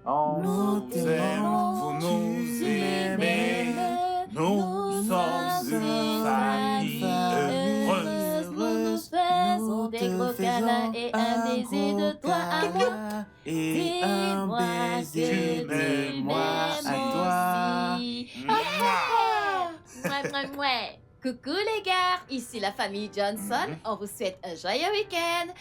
Nous t'aimons, vous nous aimez. Nous sommes une famille heureuse. Nous faisons des gros câlins et un baiser de toi à moi. Et un Dis-moi baiser que de tu moi à m'aimes toi. aussi. Mouah. Mouais, mouais, mouais. Coucou les gars, ici la famille Johnson. On vous souhaite un joyeux week-end.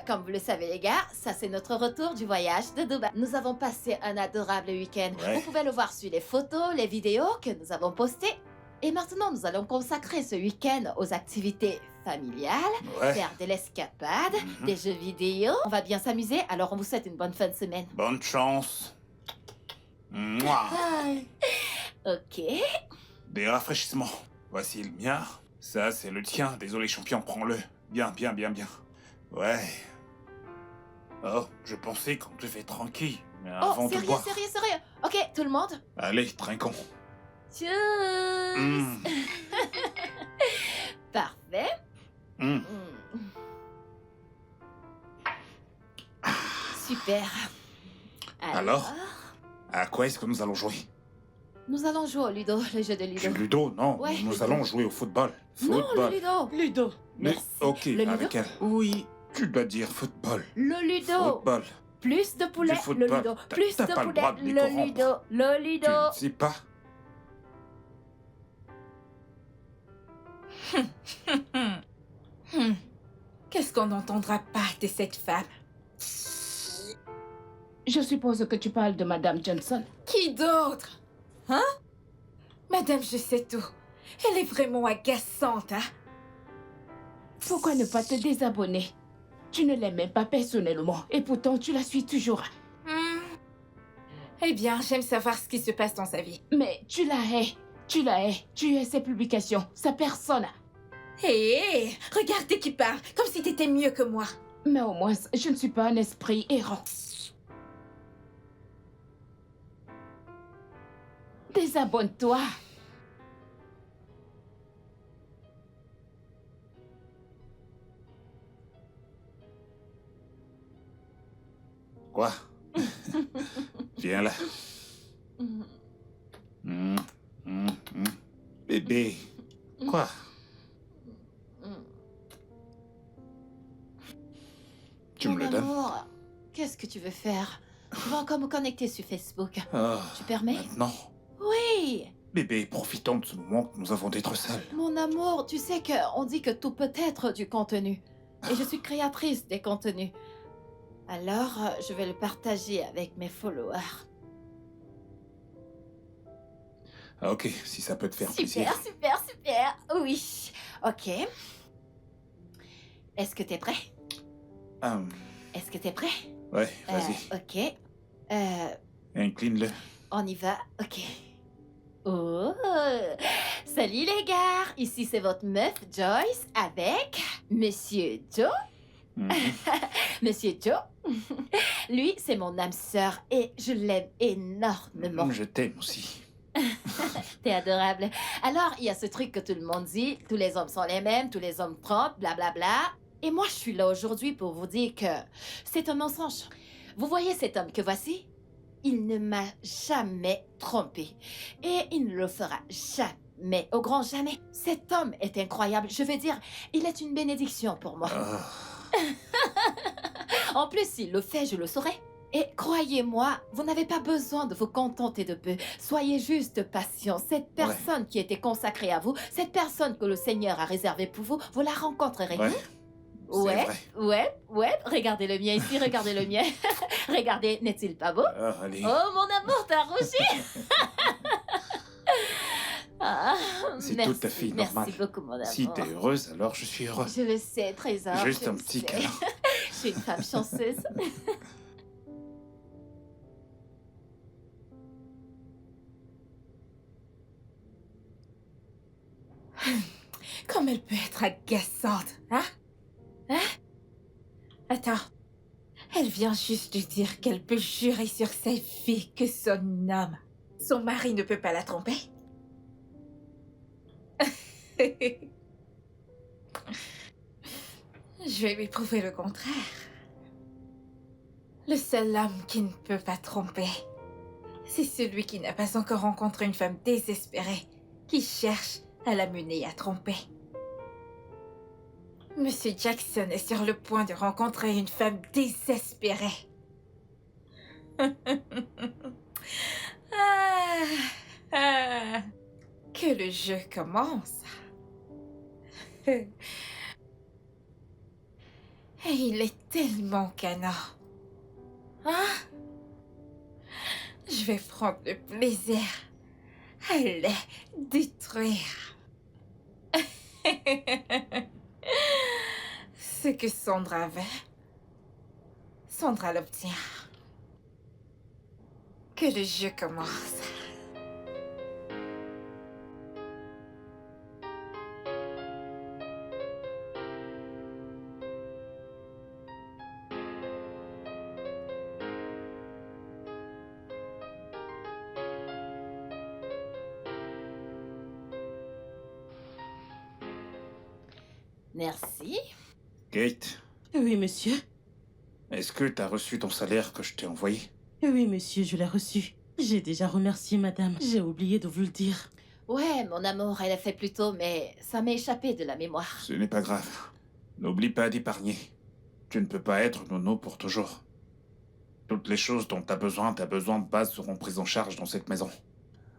Comme vous le savez les gars, ça c'est notre retour du voyage de Dubaï. Nous avons passé un adorable week-end. Ouais. Vous pouvez le voir sur les photos, les vidéos que nous avons postées. Et maintenant, nous allons consacrer ce week-end aux activités familiales, Ouais. faire de l'escapade, des jeux vidéo. On va bien s'amuser, alors on vous souhaite une bonne fin de semaine. Bonne chance. Mouah. Ok. Des rafraîchissements. Voici le mien. Ça, c'est le tien. Désolé, champion, prends-le. Bien, bien, bien, bien. Ouais. Oh, je pensais qu'on devait tranquille. Mais avant Oh, de sérieux, boire. sérieux, sérieux. Ok, tout le monde. Allez, trinquons. Tchuss. Mm. Parfait. Mm. Mm. Super. Alors À quoi est-ce que nous allons jouer? Nous allons jouer au Ludo, le jeu de Du Ludo. Ludo, non. Ouais, nous Ludo. allons jouer au football. Non, Football. le Ludo. Ludo. Mais- Merci. Ok, Le Ludo. avec elle. Oui, tu dois dire football. Le Ludo. Football. Plus de poulet, Du football. le Ludo. T'as- Plus t'as de pas le poulet, droit de les le corrompre. Ludo. Le Tu Ludo. ne sais pas? Qu'est-ce qu'on n'entendra pas de cette femme? Je suppose que tu parles de Madame Johnson. Qui d'autre? Hein? Madame, je sais tout. Elle est vraiment agaçante, hein? Pourquoi ne pas te désabonner? Tu ne l'aimes même pas personnellement et pourtant tu la suis toujours. Eh bien, j'aime savoir ce qui se passe dans sa vie. Mais tu la hais. Tu la hais. Tu hais ses publications, sa personne. Hé, regardez qui parle, comme si t'étais mieux que moi. Mais au moins, je ne suis pas un esprit errant. Désabonne-toi. Quoi? Viens là. Mm. Mm, mm, mm. Bébé. Quoi? Mm. Tu Mon me le donnes? amour, qu'est-ce que tu veux faire? Je vais encore me connecter sur Facebook. Ah, Tu permets? maintenant. Oui. Bébé, profitons de ce moment que nous avons d'être seuls. Mon amour, tu sais qu'on dit que tout peut être du contenu. Et je suis créatrice des contenus. Alors, je vais le partager avec mes followers. Ah, ok, si ça peut te faire plaisir. Super, super, super. Oui. Ok. Est-ce que t'es prêt? Est-ce que t'es prêt? Ouais, vas-y. Ok. Incline-le. On y va. Ok. Oh! Salut les gars! Ici c'est votre meuf Joyce avec Monsieur Joe. Mhm. Monsieur Joe. Lui, c'est mon âme sœur et je l'aime énormément. Je t'aime aussi. T'es adorable. Alors, il y a ce truc que tout le monde dit, tous les hommes sont les mêmes, tous les hommes trompent, blablabla. Et moi, je suis là aujourd'hui pour vous dire que c'est un mensonge. Vous voyez cet homme que voici? Il ne m'a jamais trompé. Et il ne le fera jamais, au grand jamais. Cet homme est incroyable. Je veux dire, il est une bénédiction pour moi. Ah, En plus, s'il le fait, je le saurai. Et croyez-moi, vous n'avez pas besoin de vous contenter de peu. Soyez juste patient. Cette personne qui était consacrée à vous, cette personne que le Seigneur a réservée pour vous, vous la rencontrerez. ouais. C'est Ouais, vrai. ouais. Regardez le mien ici, regardez le mien. Regardez, n'est-il pas beau? Ah, allez. Oh, mon amour, t'as rougi. Ah, C'est merci, tout à fait normal. Merci beaucoup, mon amour. Si t'es heureuse, alors je suis heureux. Je le sais, trésor. Juste je un le petit sais. câlin. Je suis une femme chanceuse. Comme elle peut être agaçante, hein? Hein? Attends. Elle vient juste de dire qu'elle peut jurer sur sa vie que son homme, son mari ne peut pas la tromper. Je vais lui prouver le contraire. Le seul homme qui ne peut pas tromper, c'est celui qui n'a pas encore rencontré une femme désespérée qui cherche à la mener à tromper. Monsieur Jackson est sur le point de rencontrer une femme désespérée. Que le jeu commence. Et il est tellement canin. Hein? Je vais prendre le plaisir à les détruire. Ce que Sandra veut, Sandra l'obtient. Que le jeu commence. Merci. Kate, Oui, monsieur. est-ce que t'as reçu ton salaire que je t'ai envoyé? Oui, monsieur, je l'ai reçu. J'ai déjà remercié madame. J'ai oublié de vous le dire. Ouais, mon amour, elle a fait plus tôt, mais ça m'est échappé de la mémoire. Ce n'est pas grave. N'oublie pas d'épargner. Tu ne peux pas être nono pour toujours. Toutes les choses dont t'as besoin de base seront prises en charge dans cette maison.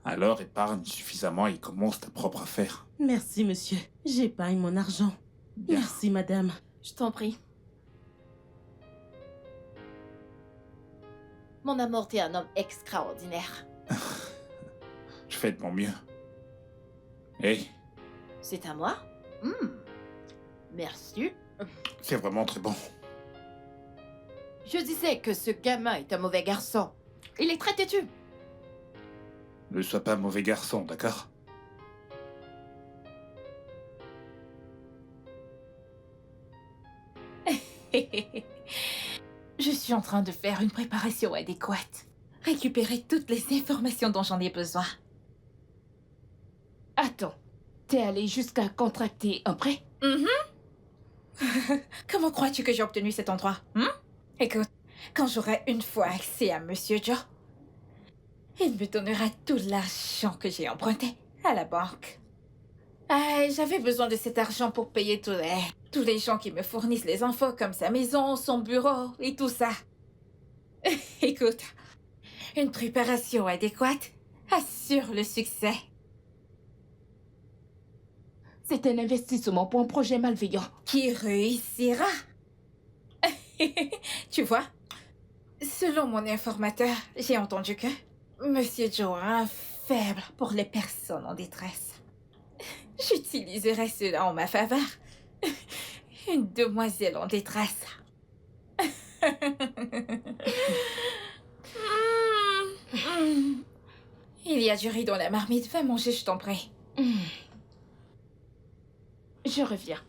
Alors épargne suffisamment et commence ta propre affaire. Merci, monsieur. J'épargne mon argent. Bien. Merci, madame. Je t'en prie. Mon amour, t'es un homme extraordinaire. Je fais de mon mieux. Hé, C'est à moi? Merci. c'est vraiment très bon. Je disais que ce gamin est un mauvais garçon. Il est très têtu. Ne sois pas mauvais garçon, d'accord? Je suis en train de faire une préparation adéquate. Récupérer toutes les informations dont j'en ai besoin. Attends, t'es allé jusqu'à contracter un prêt? Comment crois-tu que j'ai obtenu cet endroit? Écoute, quand j'aurai une fois accès à Monsieur Joe, il me donnera tout l'argent que j'ai emprunté à la banque. J'avais besoin de cet argent pour payer tous les gens qui me fournissent les infos, comme sa maison, son bureau et tout ça. Écoute, une préparation adéquate assure le succès. C'est un investissement pour un projet malveillant. Qui réussira. Tu vois, selon mon informateur, j'ai entendu que Monsieur Joe a un faible pour les personnes en détresse. J'utiliserai cela en ma faveur. Une demoiselle en détresse. Il y a du riz dans la marmite. Va manger, je t'en prie. Je reviens.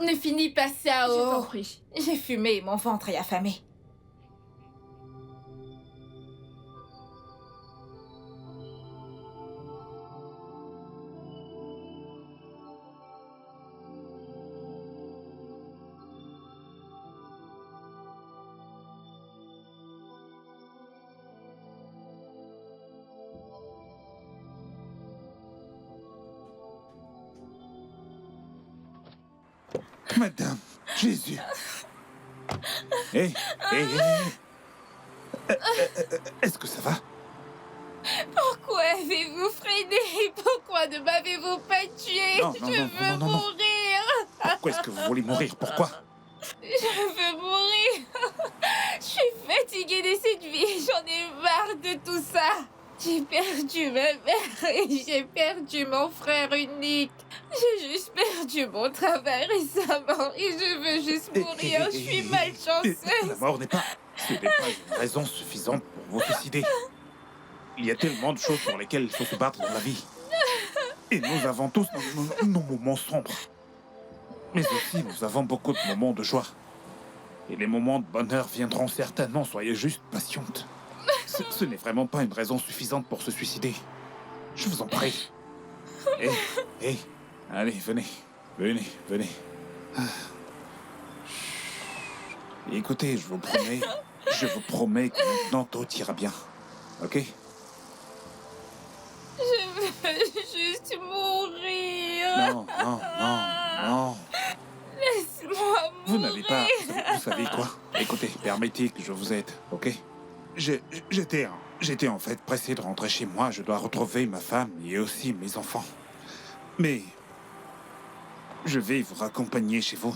Ne finis pas ça, Je t'en oh. prie. J'ai fumé et mon ventre est affamé. Madame, Jésus. Hé, est-ce que ça va? Pourquoi avez-vous freiné? Pourquoi ne m'avez-vous pas tué? Non, Je veux mourir. Pourquoi est-ce que vous voulez mourir? Pourquoi? Je veux mourir. Je suis fatiguée de cette vie. J'en ai marre de tout ça. J'ai perdu ma mère et j'ai perdu mon frère unique. J'ai juste perdu mon travail récemment et je veux juste mourir. Je suis La malchanceuse. mort ce n'est pas une raison suffisante pour vous suicider. Il y a tellement de choses pour lesquelles il faut se battre dans la vie. Et nous avons tous nos moments sombres. Mais aussi, nous avons beaucoup de moments de joie. Et les moments de bonheur viendront certainement, soyez juste patiente. Ce n'est vraiment pas une raison suffisante pour se suicider. Je vous en prie. Hé, allez, venez. Ah. Écoutez, je vous promets, Je vous promets que maintenant tout ira bien. Ok? Je veux juste mourir. Non, non, non, non. Laisse-moi Vous mourir. n'avez pas... Vous savez quoi? Écoutez, permettez que je vous aide, ok? J'étais en fait pressé de rentrer chez moi. Je dois retrouver ma femme et aussi mes enfants. Mais... je vais vous raccompagner chez vous.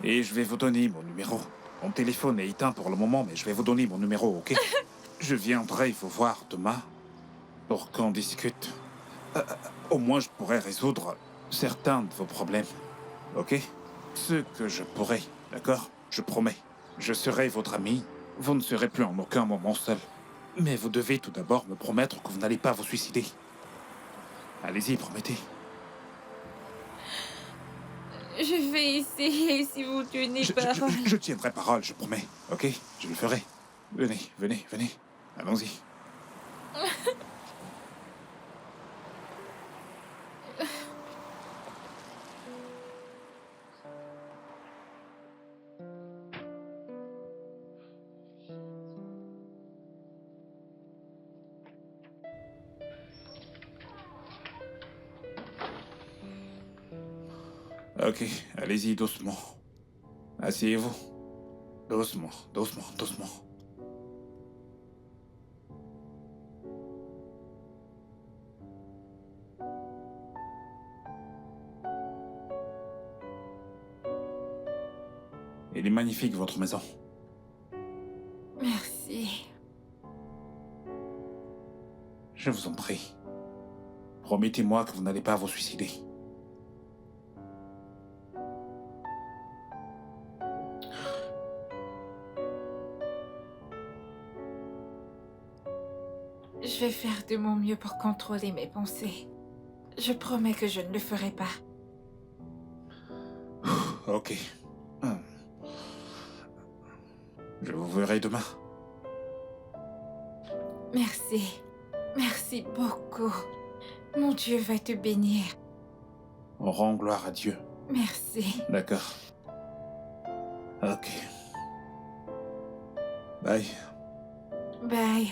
Et je vais vous donner mon numéro. Mon téléphone est éteint pour le moment, mais je vais vous donner mon numéro, ok? Je viendrai vous voir demain pour qu'on discute. Au moins, je pourrai résoudre certains de vos problèmes, ok? Ce que je pourrai, d'accord? Je promets. Je serai votre ami. Vous ne serez plus en aucun moment seul. Mais vous devez tout d'abord me promettre que vous n'allez pas vous suicider. Allez-y, promettez. Je vais essayer si vous tenez parole. Je tiendrai parole, je promets. Ok? Je le ferai. Venez, venez, venez. Allons-y. Ok, allez-y doucement. Asseyez-vous. Doucement, doucement, doucement. Elle est magnifique, votre maison. Merci. Je vous en prie. Promettez-moi que vous n'allez pas vous suicider. Je vais faire de mon mieux pour contrôler mes pensées. Je promets que je ne le ferai pas. Ok. Je vous verrai demain. Merci. Merci beaucoup. Mon Dieu va te bénir. On rend gloire à Dieu. Merci. D'accord. Ok. Bye. Bye.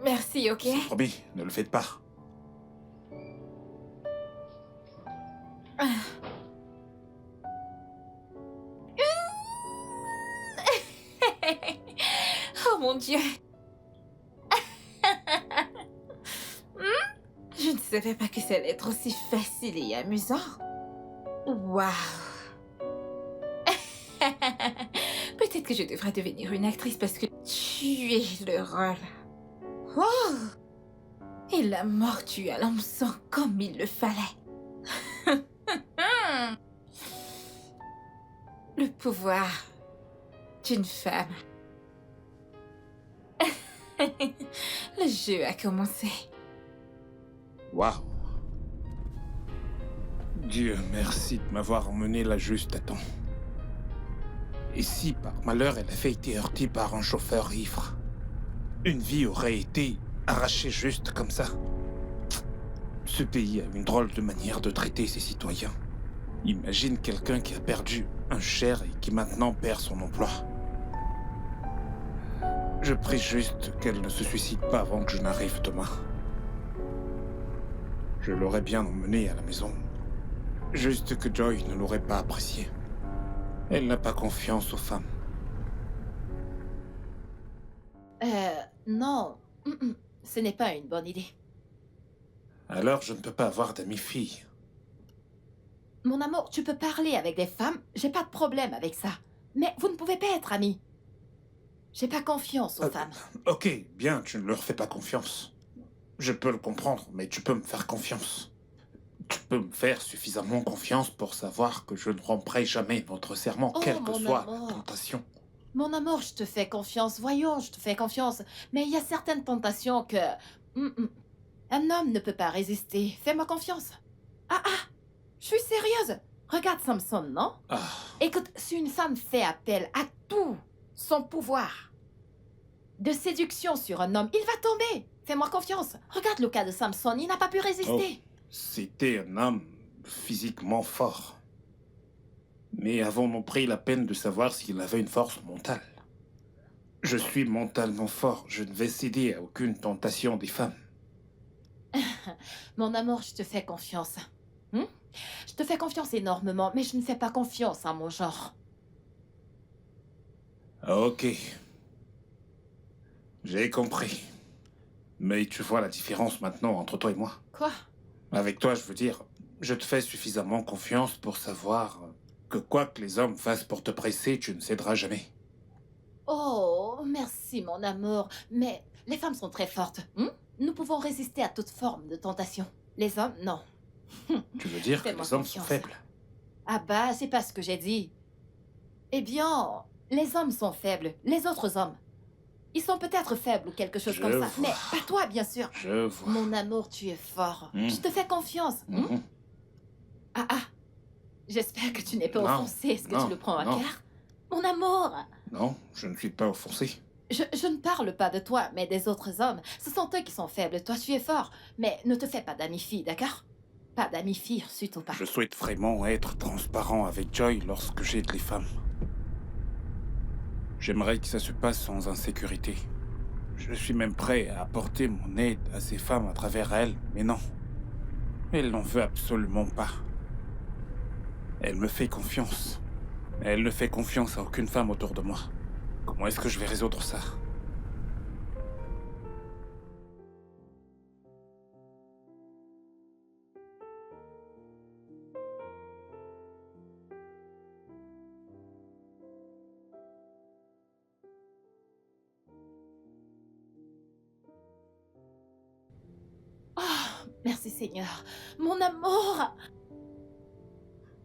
Merci, ok? C'est promis, ne le faites pas. Oh mon Dieu. Je ne savais pas que ça allait être aussi facile et amusant. Waouh. Peut-être que je devrais devenir une actrice parce que tu es le rôle. Oh. Et la mort tue à l'hameçon comme il le fallait. Le pouvoir d'une femme. Le jeu a commencé. Waouh. Dieu merci de m'avoir emmené là juste à temps. Et si par malheur elle avait été heurtée par un chauffeur ivre, une vie aurait été arrachée juste comme ça. Ce pays a une drôle de manière de traiter ses citoyens. Imagine quelqu'un qui a perdu un cher et qui maintenant perd son emploi. Je prie juste qu'elle ne se suicide pas avant que je n'arrive demain. Je l'aurais bien emmenée à la maison. Juste que Joy ne l'aurait pas apprécié. Elle n'a pas confiance aux femmes. Non. Ce n'est pas une bonne idée. Alors je ne peux pas avoir d'amis filles. Mon amour, tu peux parler avec des femmes, j'ai pas de problème avec ça. Mais vous ne pouvez pas être amis. J'ai pas confiance aux femmes. Ok, bien, tu ne leur fais pas confiance. Je peux le comprendre, mais tu peux me faire confiance. Tu peux me faire suffisamment confiance pour savoir que je ne romprai jamais votre serment, Oh, quelle que mon soit amour. la tentation. Mon amour, je te fais confiance. Voyons, je te fais confiance. Mais il y a certaines tentations que... Un homme ne peut pas résister. Fais-moi confiance. Ah, je suis sérieuse. Regarde Samson, non? Ah, Écoute, si une femme fait appel à tout son pouvoir de séduction sur un homme, il va tomber. Fais-moi confiance. Regarde le cas de Samson, il n'a pas pu résister. c'était un homme physiquement fort. Mais avons-nous pris la peine de savoir s'il avait une force mentale? Je suis mentalement fort. Je ne vais céder à aucune tentation des femmes. Mon amour, je te fais confiance. Hmm? Je te fais confiance énormément, mais je ne fais pas confiance à mon genre. Ok. J'ai compris. Mais tu vois la différence maintenant entre toi et moi. Quoi? Avec toi, je veux dire, je te fais suffisamment confiance pour savoir que quoi que les hommes fassent pour te presser, tu ne céderas jamais. Oh, merci, mon amour. Mais les femmes sont très fortes. Nous pouvons résister à toute forme de tentation. Les hommes, non. Tu veux dire que Fais-moi les hommes sont confiance. faibles? Ah bah, c'est pas ce que j'ai dit. Eh bien, les hommes sont faibles. Les autres hommes. Ils sont peut-être faibles ou quelque chose Je comme ça. vois. Mais pas toi, bien sûr. Je vois. Mon amour, tu es fort. Hmm. Je te fais confiance. Mhm. Ah ah. J'espère que tu n'es pas Non, offensé. Est-ce que non, tu le prends à non. cœur? Mon amour. Non, je ne suis pas offensé. Je ne parle pas de toi, mais des autres hommes. Ce sont eux qui sont faibles. Toi, tu es fort. Mais ne te fais pas d'amis-filles, d'accord? Pas d'amis-filles, surtout pas. Je souhaite vraiment être transparent avec Joy lorsque j'aide les femmes. J'aimerais que ça se passe sans insécurité. Je suis même prêt à apporter mon aide à ces femmes à travers elles, mais non. Elle n'en veut absolument pas. Elle me fait confiance. Mais elle ne fait confiance à aucune femme autour de moi. Comment est-ce que je vais résoudre ça? Oh, merci Seigneur. Mon amour.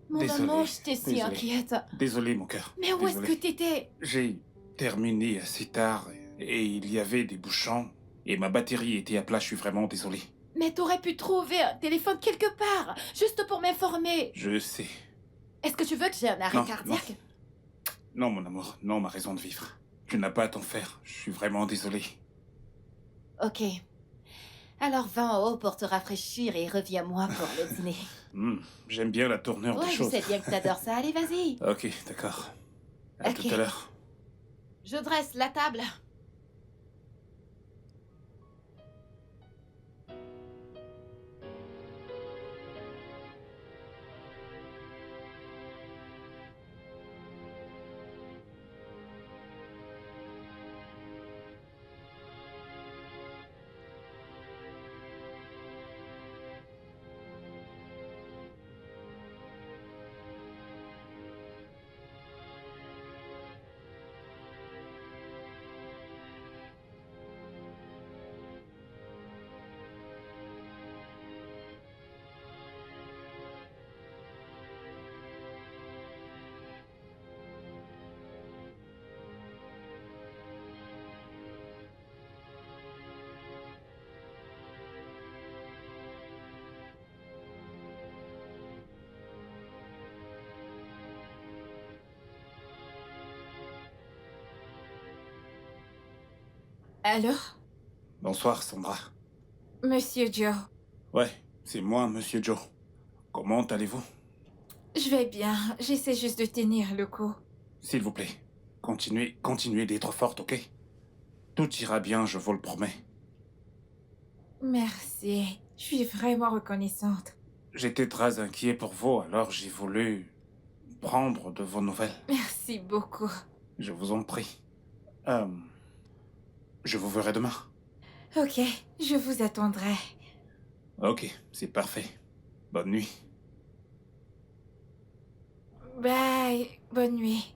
Mon Désolé, amour, j'étais si désolé. inquiète. Désolé, mon cœur. Mais où est-ce Désolé. que t'étais? J'ai terminé assez tard et il y avait des bouchons et ma batterie était à plat. Je suis vraiment désolé. Mais t'aurais pu trouver un téléphone quelque part, juste pour m'informer. Je sais. Est-ce que tu veux que j'ai un arrêt Non, cardiaque? Non, mon amour. Non, ma raison de vivre. Tu n'as pas à t'en faire. Je suis vraiment désolé. Ok. Alors va en haut pour te rafraîchir et reviens-moi pour le dîner. J'aime bien la tournure Ouais, des je choses. sais bien que t'adores ça. Allez, vas-y. Ok, d'accord. À Ok. tout à l'heure. Je dresse la table. Allô? Bonsoir, Sandra. Monsieur Joe, Ouais, c'est moi, Monsieur Joe. Comment allez-vous? je vais bien. J'essaie juste de tenir le coup. S'il vous plaît, continuez d'être forte, ok? Tout ira bien, je vous le promets. Merci. Je suis vraiment reconnaissante. J'étais très inquiet pour vous, alors j'ai voulu prendre de vos nouvelles. Merci beaucoup. Je vous en prie. Je vous verrai demain. Ok, je vous attendrai. Ok, c'est parfait. Bonne nuit. Bye. Bonne nuit.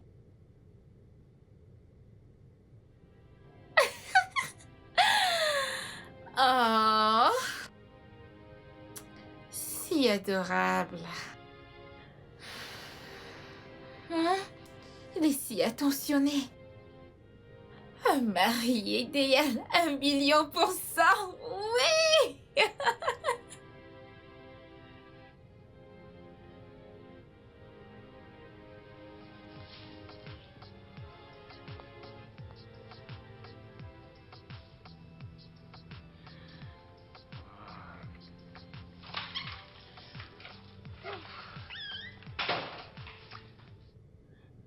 Oh. Si adorable. Hein? Il est si attentionné. Un mari idéal, 1 000 000%. Oui!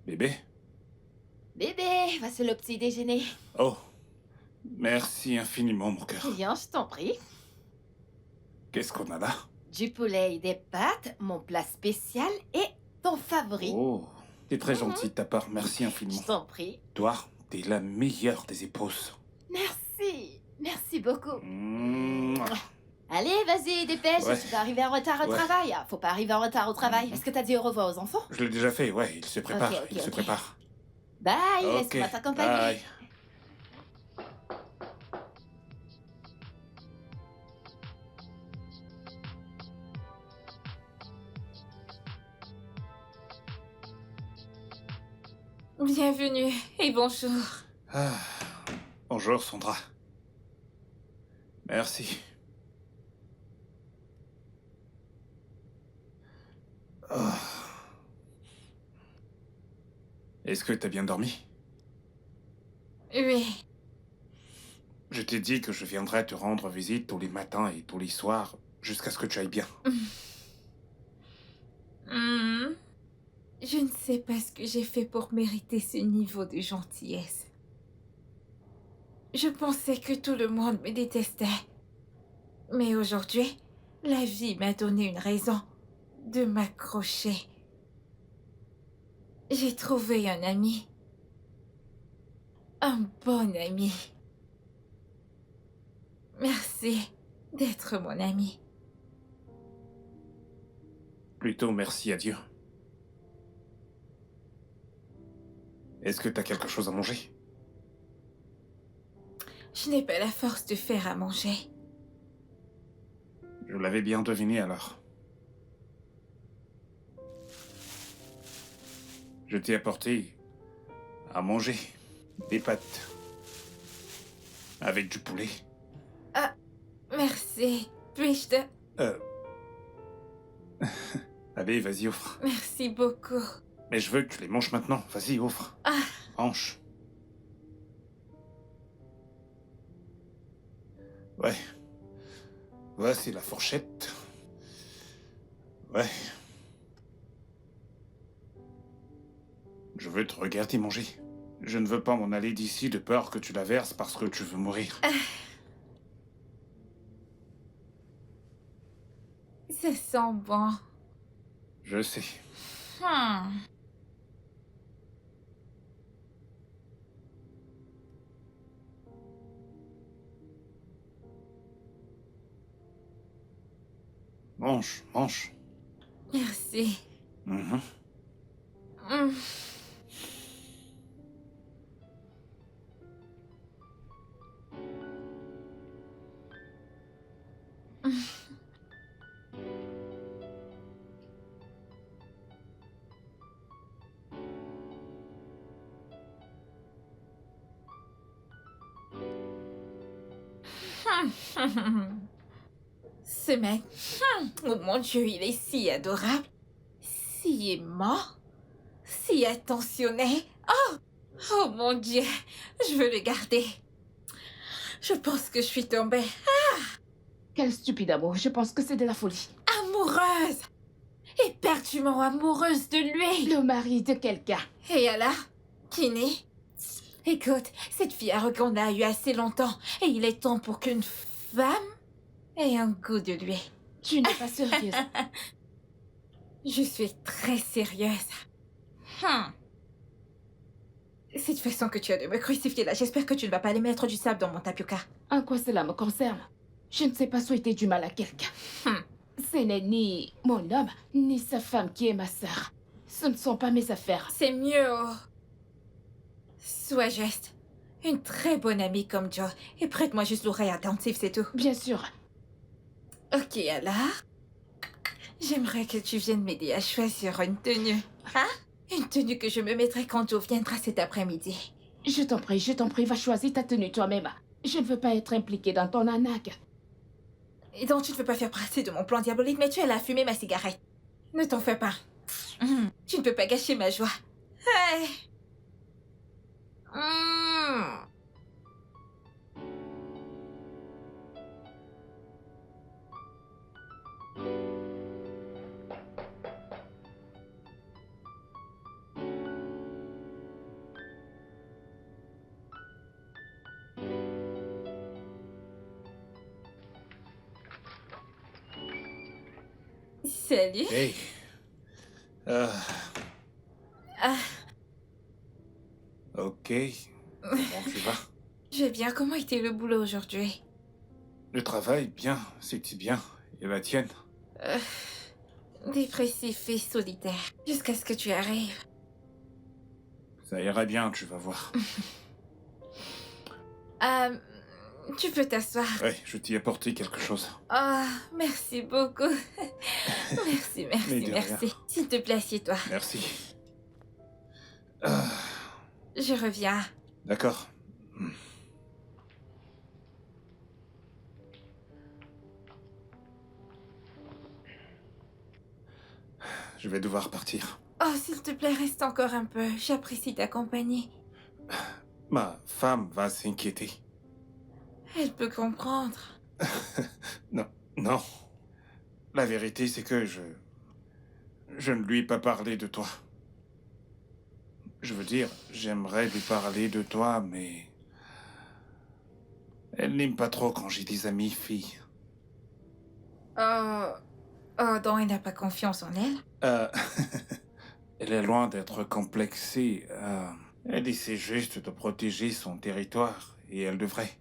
Bébé? Bébé! Allez, voici le petit déjeuner. Oh, merci infiniment, mon cœur. Bien, je t'en prie. Qu'est-ce qu'on a là? Du poulet et des pâtes, mon plat spécial et ton favori. Oh, t'es très gentil de ta part, merci Je infiniment. t'en prie. Toi, t'es la meilleure des épouses. Merci. Merci beaucoup. Mouah. Allez, vas-y, dépêche, Ouais. tu vas arriver en retard au Ouais. travail. Faut pas arriver en retard au travail. Est-ce que t'as dit au revoir aux enfants? Je l'ai déjà fait, ouais, il se prépare, Ok, ok, il se ok. prépare. Bye, Ok, laisse-moi t'accompagner. bye. Bienvenue et bonjour. Ah, bonjour, Sandra. Merci. Ah. Est-ce que t'as bien dormi? Oui. Je t'ai dit que je viendrais te rendre visite tous les matins et tous les soirs, jusqu'à ce que tu ailles bien. Hmm. Je ne sais pas ce que j'ai fait pour mériter ce niveau de gentillesse. Je pensais que tout le monde me détestait. Mais aujourd'hui, la vie m'a donné une raison de m'accrocher. J'ai trouvé un ami. Un bon ami. Merci d'être mon ami. Plutôt merci à Dieu. Est-ce que t'as quelque chose à manger? Je n'ai pas la force de faire à manger. Je l'avais bien deviné alors. Je t'ai apporté à manger des pâtes avec du poulet. Merci. Puis-je te... Allez, vas-y, offre. Merci beaucoup. Mais je veux que tu les manges maintenant. Vas-y, offre. Ah. Mange. Ouais. Voici la fourchette. Ouais. Je veux te regarder manger. Je ne veux pas m'en aller d'ici de peur que tu la verses parce que tu veux mourir. Ça sent bon. Je sais. Hmm. Mange, mange. Merci. Mhm. Hmm. Ce mec, oh mon Dieu, il est si adorable, si aimant, si attentionné. Oh mon Dieu, je veux le garder. Je pense que je suis tombée Quel stupide amour, je pense que c'est de la folie. amoureuse, éperdument amoureuse de lui. Le mari de quelqu'un. Et alors, Kinney? Écoute, cette fille arrogante a eu assez longtemps et il est temps pour qu'une femme ait un goût de lui. Tu n'es pas sérieuse. Je suis très sérieuse. Cette façon que tu as de me crucifier là, j'espère que tu ne vas pas aller mettre du sable dans mon tapioca. En quoi cela me concerne? Je ne sais pas souhaiter du mal à quelqu'un. Ce n'est ni mon homme, ni sa femme qui est ma sœur. Ce ne sont pas mes affaires. C'est mieux. Sois juste. Une très bonne amie comme Joe. Et prête-moi juste l'oreille attentive, c'est tout. Bien sûr. Ok, alors. J'aimerais que tu viennes m'aider à choisir une tenue. Hein? Une tenue que je me mettrai quand Joe viendra cet après-midi. Je t'en prie, va choisir ta tenue toi-même. Je ne veux pas être impliquée dans ton arnaque. Et donc tu ne veux pas faire partie de mon plan diabolique, mais tu es là à fumer ma cigarette. Ne t'en fais pas. Tu ne peux pas gâcher ma joie. Hey. Salut. Hey. Ah, Ah, ok. Comment tu vas? je vais bien. Comment était le boulot aujourd'hui? Le travail, bien. C'est bien. Et la tienne? Euh, Dépressif et solitaire. Jusqu'à ce que tu arrives. Ça ira bien, tu vas voir. Euh, Tu peux t'asseoir. Ouais, je t'y ai apporté quelque chose. Ah, merci beaucoup. Merci, Mais merci, de merci. rien. S'il te plaît, assieds-toi. Merci. Ah, Je reviens. d'accord. Je vais devoir partir. Oh, s'il te plaît, reste encore un peu. J'apprécie ta compagnie. Ma femme va s'inquiéter. Elle peut comprendre. Non, non. La vérité, c'est que je ne lui ai pas parlé de toi. Je veux dire, j'aimerais lui parler de toi, mais... Elle n'aime pas trop quand j'ai des amis filles. Oh, oh, donc elle n'a pas confiance en elle? Euh... Elle est loin d'être complexée. Elle essaie juste de protéger son territoire, et elle devrait.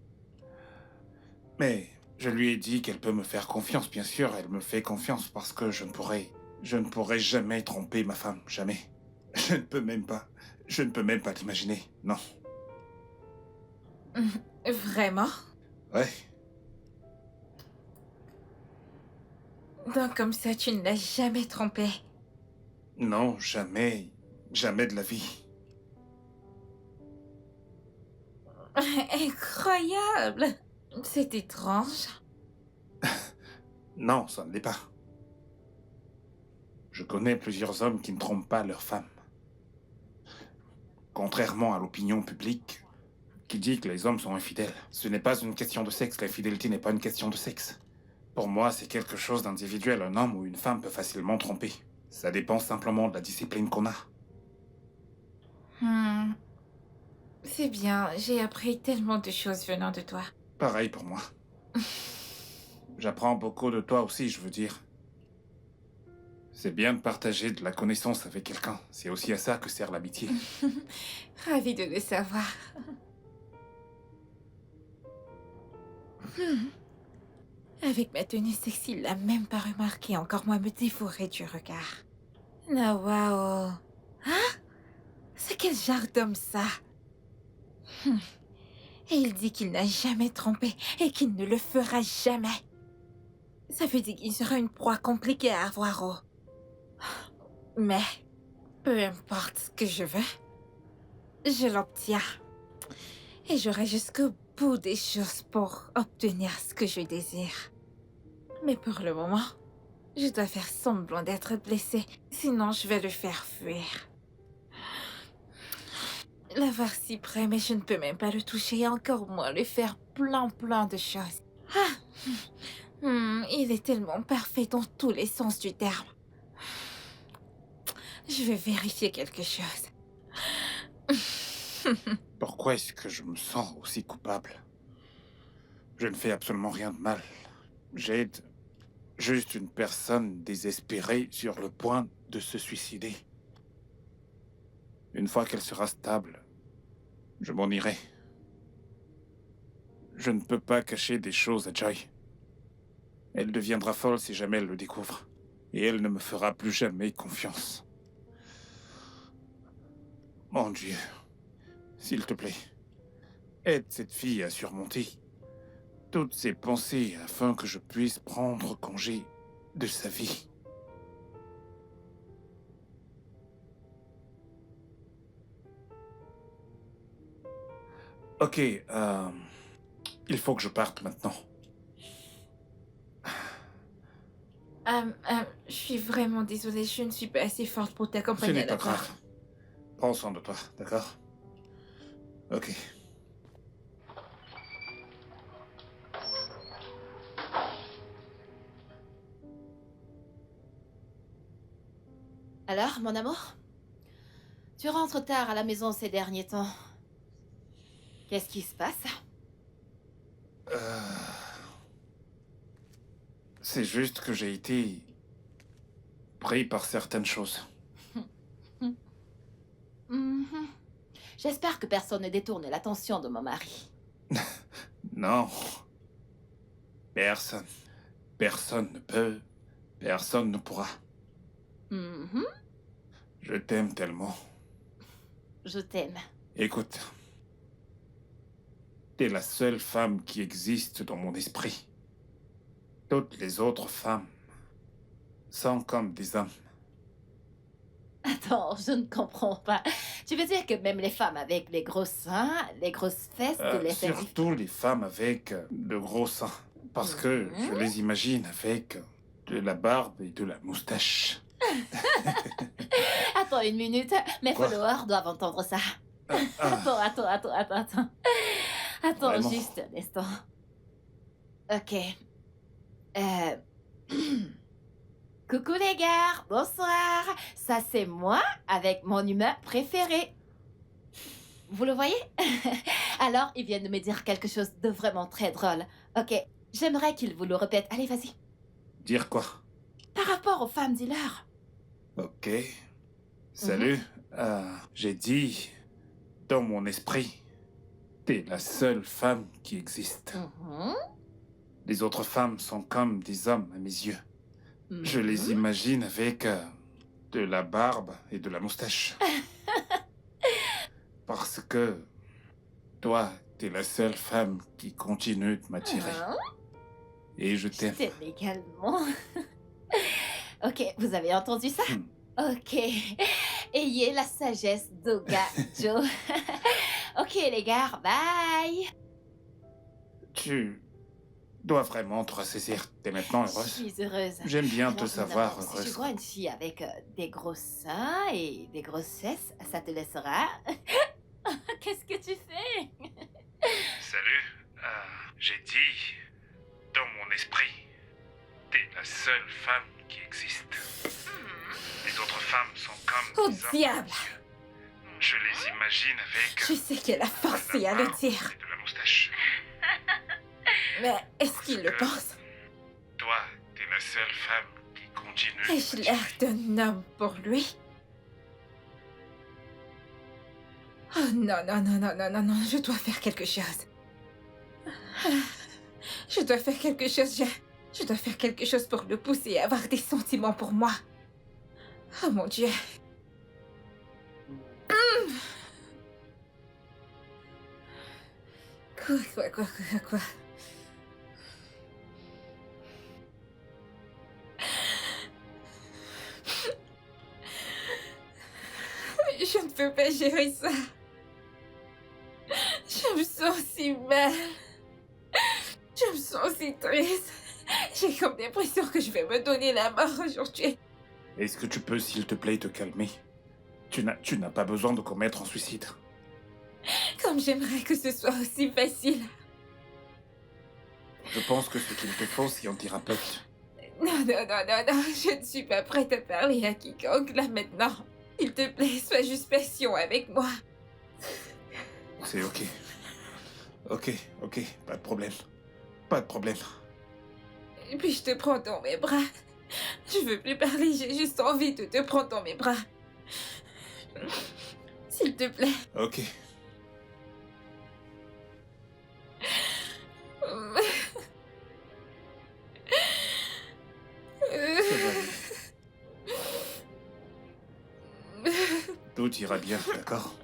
Mais je lui ai dit qu'elle peut me faire confiance, bien sûr, elle me fait confiance parce que je ne pourrai jamais tromper ma femme, jamais. Je ne peux même pas l'imaginer, non. Vraiment? Ouais, Donc comme ça, tu ne l'as jamais trompé. non, jamais, jamais de la vie. Incroyable! C'est étrange. Non, ça ne l'est pas. Je connais plusieurs hommes qui ne trompent pas leur femme. Contrairement à l'opinion publique, qui dit que les hommes sont infidèles. Ce n'est pas une question de sexe, l'infidélité n'est pas une question de sexe. Pour moi, c'est quelque chose d'individuel. Un homme ou une femme peut facilement tromper. Ça dépend simplement de la discipline qu'on a. C'est bien, j'ai appris tellement de choses venant de toi. Pareil pour moi. J'apprends beaucoup de toi aussi, je veux dire. C'est bien de partager de la connaissance avec quelqu'un. C'est aussi à ça que sert l'amitié. Ravie de le savoir. Avec ma tenue sexy, il l'a même pas remarqué, encore moins me dévorer du regard. Ah, waouh. Hein? C'est quel genre d'homme ça? Et il dit qu'il n'a jamais trompé et qu'il ne le fera jamais. Ça veut dire qu'il sera une proie compliquée à avoir au... Mais, peu importe ce que je veux, je l'obtiens. Et j'aurai jusqu'au bout des choses pour obtenir ce que je désire. Mais pour le moment, je dois faire semblant d'être blessée, sinon je vais le faire fuir. L'avoir si près, mais je ne peux même pas le toucher et encore moins lui faire plein de choses. Il est tellement parfait dans tous les sens du terme. Je vais vérifier quelque chose. Pourquoi est-ce que je me sens aussi coupable? Je ne fais absolument rien de mal. J'aide juste une personne désespérée sur le point de se suicider. Une fois qu'elle sera stable, je m'en irai. Je ne peux pas cacher des choses à Joy. Elle deviendra folle si jamais elle le découvre. Et elle ne me fera plus jamais confiance. Mon Dieu, s'il te plaît, aide cette fille à surmonter toutes ses pensées afin que je puisse prendre congé de sa vie. Ok, il faut que je parte maintenant. Je suis vraiment désolée, je ne suis pas assez forte pour Ce t'accompagner n'est à pas la porte. grave. Prends soin de toi, d'accord? Ok. Alors, mon amour? Tu rentres tard à la maison ces derniers temps. Qu'est-ce qui se passe? C'est juste que j'ai été surpris par certaines choses. Mhm. J'espère que personne ne détourne l'attention de mon mari. Non. Personne. Personne ne peut. Personne ne pourra. Mhm. Je t'aime tellement. Je t'aime. Écoute. T'es la seule femme qui existe dans mon esprit. Toutes les autres femmes sont comme des hommes. Attends, je ne comprends pas. Tu veux dire que même les femmes avec les gros seins, les grosses fesses, les fesses... Surtout les femmes avec de gros seins. Parce que je les imagine avec de la barbe et de la moustache. Attends une minute, mes Quoi? followers doivent entendre ça. Attends. Attends, Vraiment? juste un instant. Ok. Coucou les gars, bonsoir. Ça c'est moi avec mon humain préféré. Vous le voyez? Alors, ils viennent de me dire quelque chose de vraiment très drôle. Ok, j'aimerais qu'ils vous le répètent. Allez, vas-y. Dire quoi? Par rapport aux femmes, dis-leur. Ok. Salut. J'ai dit, dans mon esprit, t'es la seule femme qui existe. Mhm. Les autres femmes sont comme des hommes à mes yeux. Je les imagine avec de la barbe et de la moustache. Parce que toi, t'es la seule femme qui continue de m'attirer. Et je Je t'aime. t'aime également. Ok, vous avez entendu ça? Ok. Ayez la sagesse d'Oga Joe. Ok, les gars, bye. Tu dois vraiment te ressaisir. T'es maintenant Je heureuse. suis heureuse. J'aime bien te Alors, savoir évidemment, Si heureuse. je vois une fille avec des gros seins et des grosses fesses, ça te laissera. Qu'est-ce que tu fais? Salut. J'ai dit, dans mon esprit, t'es la seule femme qui existe. Les autres femmes sont comme Oh des hommes. diable! Je les imagine avec Je sais qu'elle a forcé à le dire, et de la moustache. mais est-ce qu'il le pense? Toi, t'es la seule femme qui continue. de Ai-je l'air m'attirer. d'un homme pour lui? Oh non, je dois faire quelque chose. Je dois faire quelque chose, je dois faire quelque chose pour le pousser à avoir des sentiments pour moi. Oh mon Dieu. Quoi? Je ne peux pas gérer ça. Je me sens si mal. Je me sens si triste. J'ai comme l'impression que je vais me donner la mort aujourd'hui. Est-ce que tu peux, s'il te plaît, te calmer? Tu n'as pas besoin de commettre un suicide. Comme j'aimerais que ce soit aussi facile. Je pense que ce qu'il te faut, c'est un thérapeute. Non, je ne suis pas prête à parler à quiconque là maintenant. S'il te plaît, sois juste patient avec moi. C'est ok. Ok, pas de problème. Pas de problème. Et puis je te prends dans mes bras. Je veux plus parler, j'ai juste envie de te prendre dans mes bras. S'il te plaît. Ok. Ça va aller. Tout ira bien, d'accord?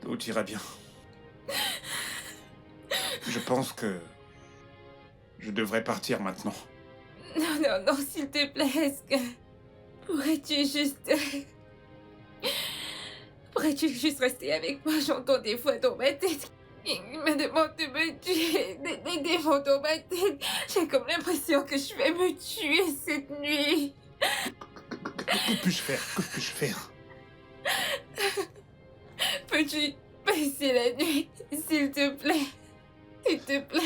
Tout ira bien. Je pense que je devrais partir maintenant. Non, s'il te plaît, est-ce que... Pourrais-tu juste rester avec moi? J'entends des voix dans ma tête. Ils me demandent de me tuer. Des démons dans ma tête. J'ai comme l'impression que je vais me tuer cette nuit. Que puis-je faire? Que puis-je faire? Peux-tu passer la nuit, s'il te plaît? S'il te plaît.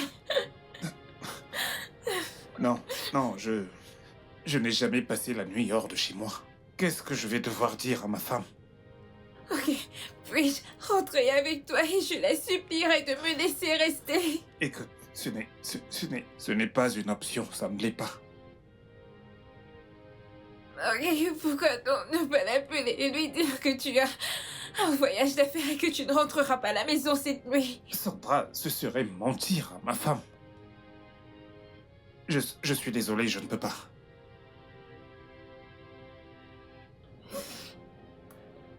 Non, je n'ai jamais passé la nuit hors de chez moi. Qu'est-ce que je vais devoir dire à ma femme? Ok, puis-je rentrer avec toi et je la supplierai de me laisser rester? Écoute, ce n'est pas une option, ça ne l'est pas. Ok, pourquoi donc ne pas l'appeler et lui dire que tu as un voyage d'affaires et que tu ne rentreras pas à la maison cette nuit? Sandra, ce serait mentir à ma femme. Je suis désolé, je ne peux pas.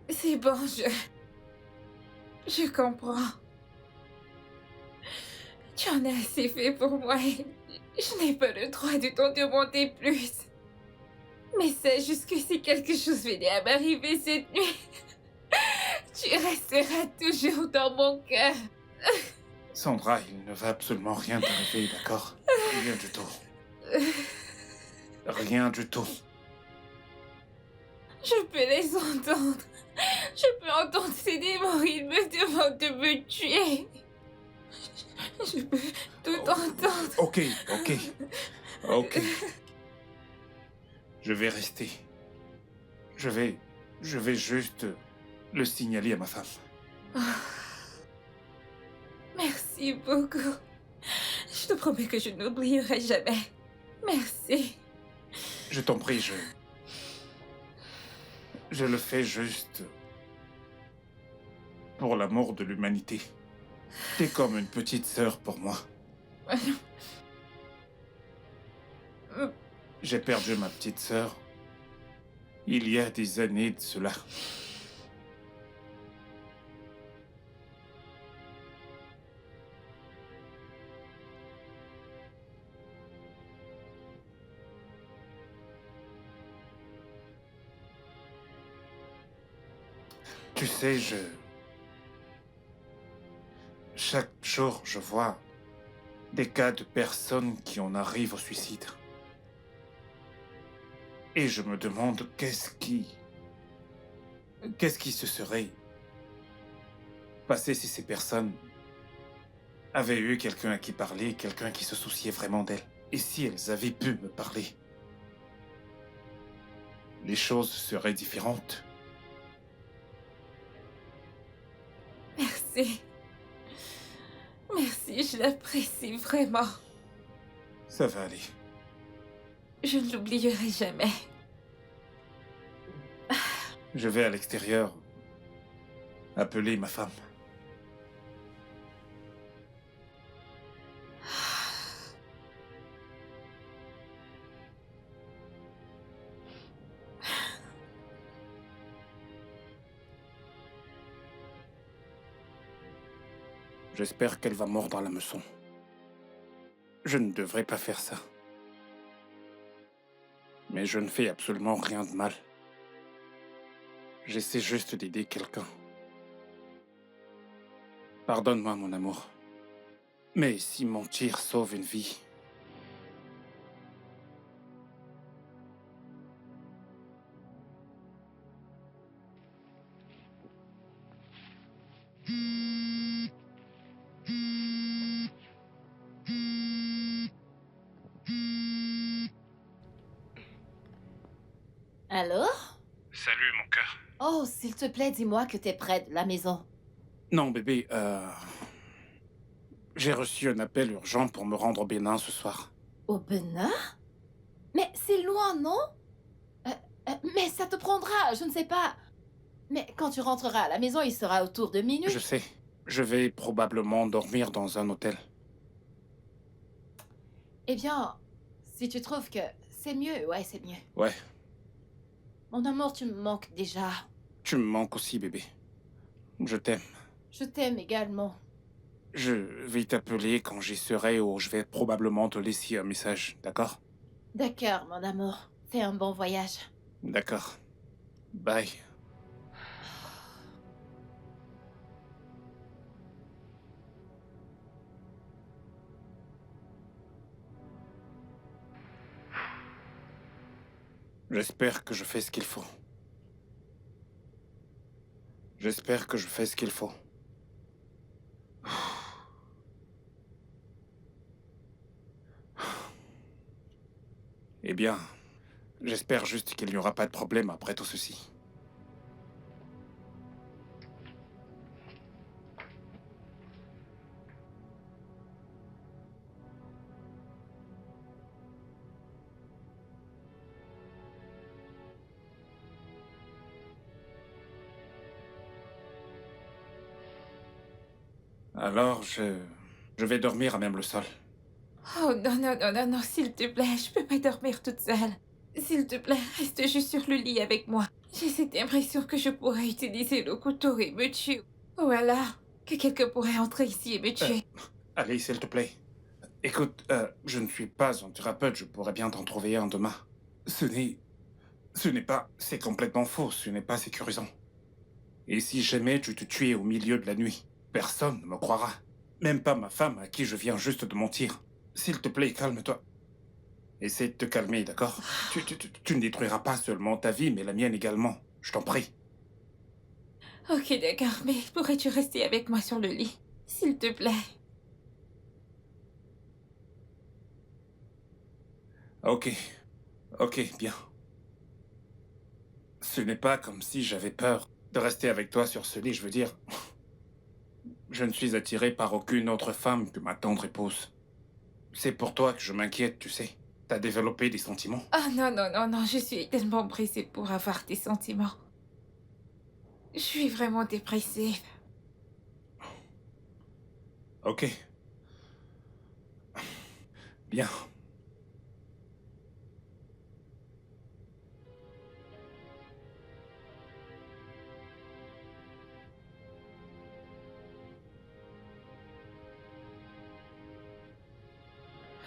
C'est bon, je comprends. Tu en as assez fait pour moi et je n'ai pas le droit de t'en demander plus. Mais sache juste que si quelque chose venait à m'arriver cette nuit, tu resteras toujours dans mon cœur. Sandra, il ne va absolument rien t'arriver, d'accord? Rien du tout. Rien du tout. Je peux les entendre. Je peux entendre ces démons. Ils me demandent de me tuer. Je peux tout entendre. Ok. Je vais rester. Je vais juste le signaler à ma femme. Merci beaucoup. Je te promets que je n'oublierai jamais. Merci. Je t'en prie, je le fais juste pour l'amour de l'humanité. T'es comme une petite sœur pour moi. J'ai perdu ma petite sœur il y a des années de cela. Tu sais, chaque jour, je vois des cas de personnes qui en arrivent au suicide. Et je me demande qu'est-ce qui se serait passé si ces personnes avaient eu quelqu'un à qui parler, quelqu'un qui se souciait vraiment d'elles. Et si elles avaient pu me parler, les choses seraient différentes. Merci. Merci, je l'apprécie vraiment. Ça va aller. Je ne l'oublierai jamais. Je vais à l'extérieur appeler ma femme. J'espère qu'elle va mordre à l'hameçon. Je ne devrais pas faire ça. Mais je ne fais absolument rien de mal. J'essaie juste d'aider quelqu'un. Pardonne-moi, mon amour. Mais si mentir sauve une vie... Allô? Salut, mon cœur. Oh, s'il te plaît, dis-moi que t'es près de la maison. Non, bébé, j'ai reçu un appel urgent pour me rendre au Bénin ce soir. Au Benin? Mais c'est loin, non? Mais ça te prendra, je ne sais pas. Mais quand tu rentreras à la maison, il sera autour de minuit. Je sais. Je vais probablement dormir dans un hôtel. Eh bien, si tu trouves que c'est mieux, ouais, c'est mieux. Ouais, Mon amour, tu me manques déjà. tu me manques aussi, bébé. Je t'aime. Je t'aime également. Je vais t'appeler quand j'y serai ou je vais probablement te laisser un message, d'accord? D'accord, mon amour. Fais un bon voyage. D'accord. Bye. J'espère que je fais ce qu'il faut. J'espère que je fais ce qu'il faut. Eh bien, j'espère juste qu'il n'y aura pas de problème après tout ceci. Alors, je vais dormir à même le sol. Oh non, non, non, non, non, s'il te plaît, je peux pas dormir toute seule. S'il te plaît, reste juste sur le lit avec moi. J'ai cette impression que je pourrais utiliser le couteau et me tuer. Ou alors, que quelqu'un pourrait entrer ici et me tuer. Allez, s'il te plaît. Écoute, je ne suis pas un thérapeute, je pourrais bien t'en trouver un demain. Ce n'est... Ce n'est pas... C'est complètement faux, ce n'est pas sécurisant. Et si jamais tu te tuais au milieu de la nuit, personne ne me croira. Même pas ma femme à qui je viens juste de mentir. S'il te plaît, calme-toi. Essaie de te calmer, d'accord? Tu ne détruiras pas seulement ta vie, mais la mienne également. Je t'en prie. Ok, d'accord, mais pourrais-tu rester avec moi sur le lit? S'il te plaît. Ok. Ok, bien. Ce n'est pas comme si j'avais peur de rester avec toi sur ce lit, je veux dire. Je ne suis attiré par aucune autre femme que ma tendre épouse. C'est pour toi que je m'inquiète, tu sais. T'as développé des sentiments. Ah non, non, non, non, je suis tellement pressée pour avoir des sentiments. Je suis vraiment dépressive. Ok. Bien.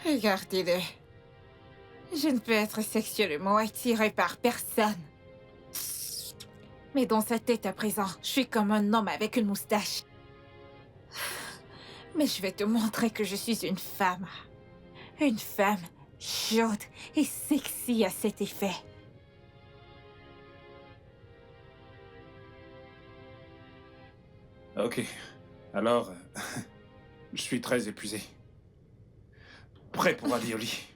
Regardez-le. Je ne peux être sexuellement attirée par personne. Mais dans sa tête à présent, je suis comme un homme avec une moustache. Mais je vais te montrer que je suis une femme. Une femme chaude et sexy à cet effet. Ok. Alors, je suis très épuisé. Prêt pour aller au lit.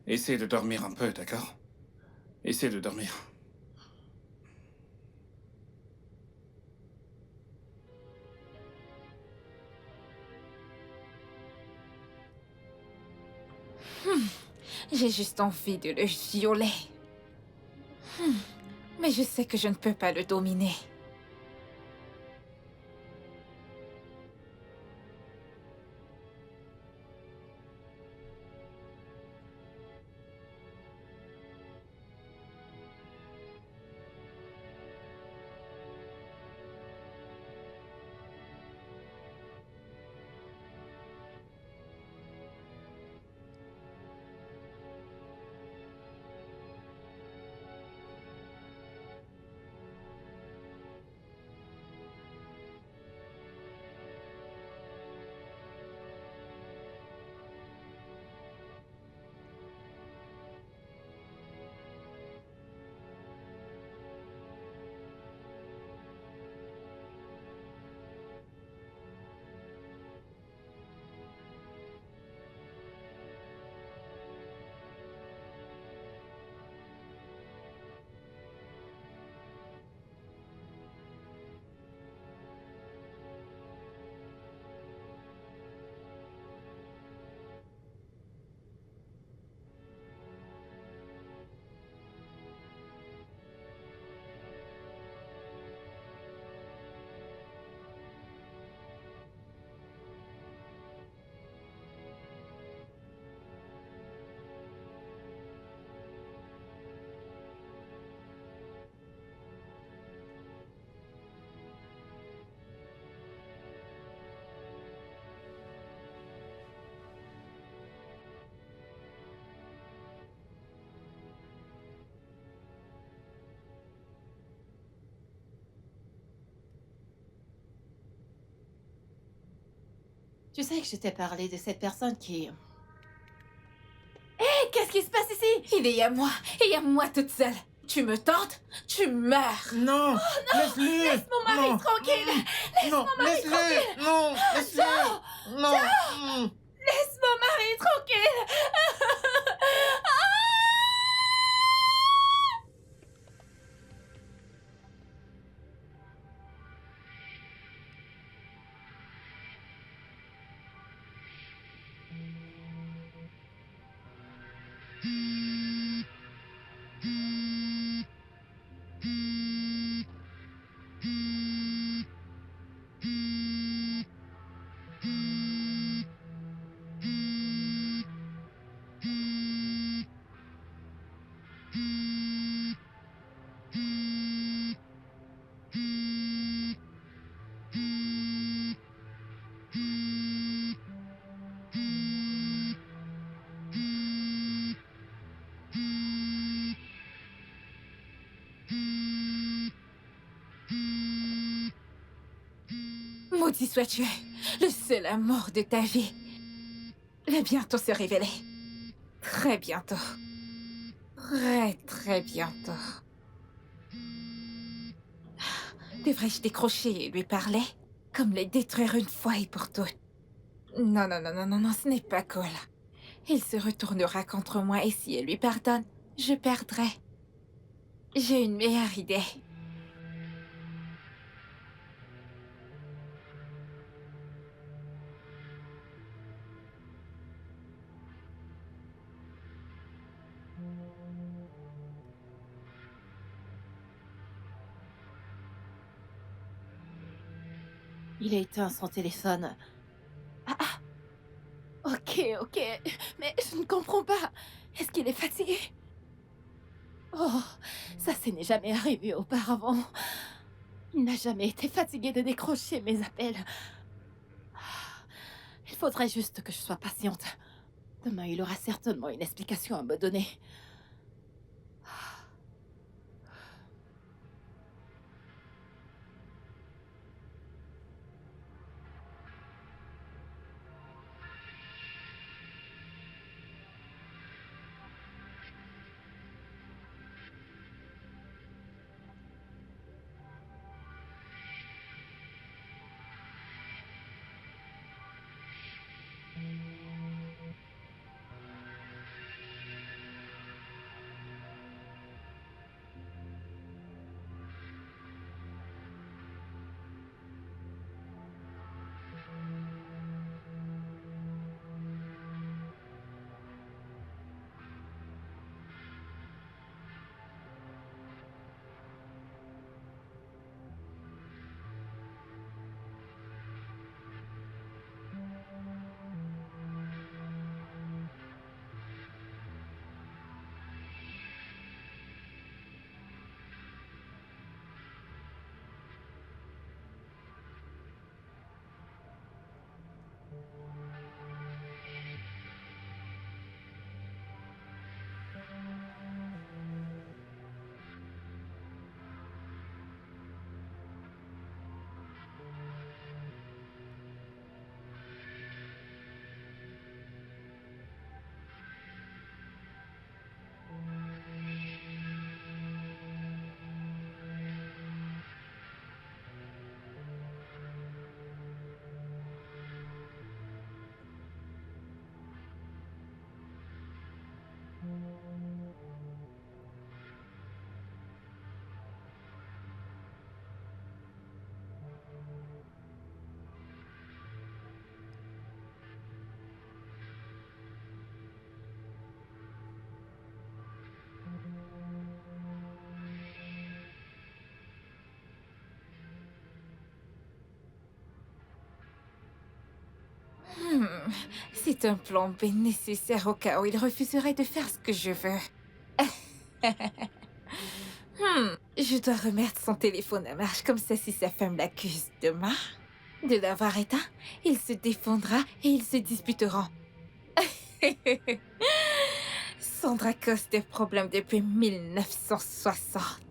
Essaie de dormir un peu, d'accord? Essaie de dormir. J'ai juste envie de le violer. Mais je sais que je ne peux pas le dominer. Tu sais que je t'ai parlé de cette personne qui... Hé, qu'est-ce qui se passe ici? Il est à moi, et à moi toute seule. Tu me tentes, tu meurs. Non, laisse-le. Laisse mon mari Non. tranquille! Non, laisse-le. Non, laisse-le. Non. Laisse mon mari tranquille! Mm. Maudit sois-tu, le seul amour de ta vie va bientôt se révéler. Très bientôt. Très, très bientôt. Devrais-je décrocher et lui parler? Comme les détruire une fois et pour toutes. Non, non, non, non, non, non, ce n'est pas cool. Il se retournera contre moi et si elle lui pardonne, je perdrai. J'ai une meilleure idée. Il a éteint son téléphone. Ok, ok. Mais je ne comprends pas. Est-ce qu'il est fatigué? Oh, ça n'est jamais arrivé auparavant. Il n'a jamais été fatigué de décrocher mes appels. Il faudrait juste que je sois patiente. Demain, il aura certainement une explication à me donner. C'est un plan B nécessaire au cas où il refuserait de faire ce que je veux. Je dois remettre son téléphone à marche comme ça si sa femme l'accuse demain de l'avoir éteint, il se défendra et ils se disputeront. Sandra cause des problèmes depuis 1960.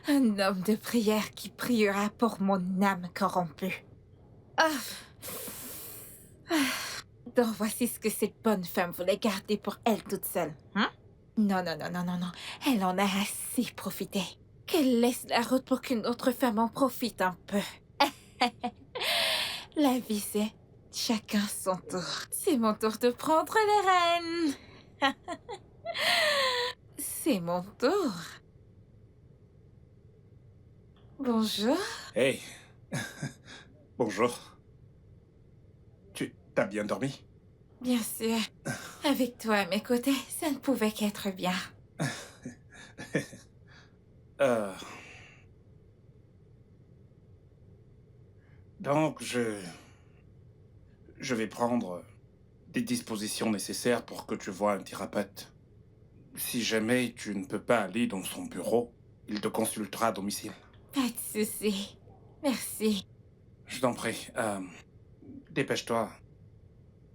Un homme de prière qui priera pour mon âme corrompue. Donc voici ce que cette bonne femme voulait garder pour elle toute seule. Non, non, non, non, non, non. Elle en a assez profité. qu'elle laisse la route pour qu'une autre femme en profite un peu. La vie, c'est chacun son tour. C'est mon tour de prendre les rênes. C'est mon tour. Bonjour. Hey. Bonjour. Tu t'as bien dormi? Bien sûr. Avec toi à mes côtés, ça ne pouvait qu'être bien. Donc, je vais prendre des dispositions nécessaires pour que tu vois un thérapeute. Si jamais tu ne peux pas aller dans son bureau, il te consultera à domicile. Pas de souci. Merci. Je t'en prie. Dépêche-toi.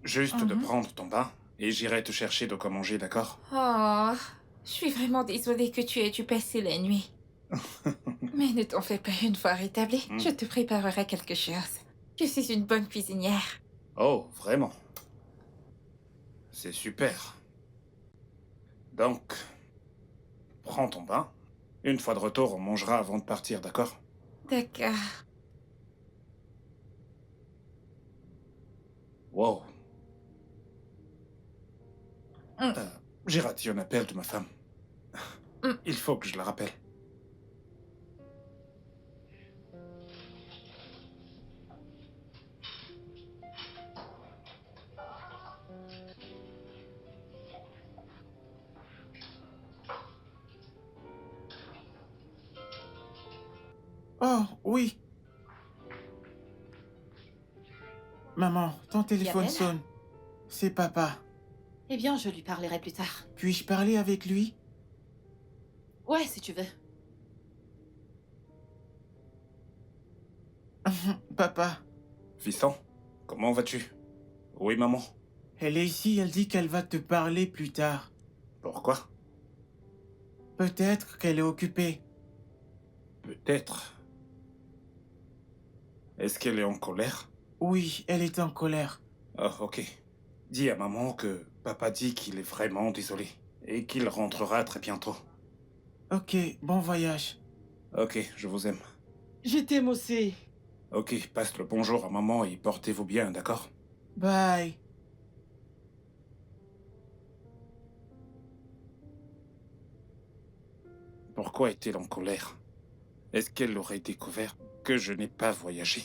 Juste de prendre ton bain et j'irai te chercher de quoi manger, d'accord? Oh, je suis vraiment désolée que tu aies dû passer la nuit. Mais ne t'en fais pas, une fois rétabli, je te préparerai quelque chose. Je suis une bonne cuisinière. Oh, vraiment? C'est super. Donc, prends ton bain. Une fois de retour, on mangera avant de partir, d'accord? D'accord. Wow. J'ai raté un appel de ma femme. Il faut que je la rappelle. Oh, oui. Maman, ton téléphone Gabriel? sonne. C'est papa. Eh bien, je lui parlerai plus tard. Puis-je parler avec lui? Ouais, si tu veux. Papa, Fiston, comment vas-tu? Oui, maman. elle est ici, elle dit qu'elle va te parler plus tard. Pourquoi? Peut-être qu'elle est occupée. Peut-être. Est-ce qu'elle est en colère? Oui, elle est en colère. Oh, ok. Dis à maman que papa dit qu'il est vraiment désolé et qu'il rentrera très bientôt. Ok, bon voyage. Ok, je vous aime. Je t'aime aussi. Ok, passe le bonjour à maman et portez-vous bien, d'accord? Bye. Pourquoi est-elle en colère? Est-ce qu'elle aurait découvert que je n'ai pas voyagé?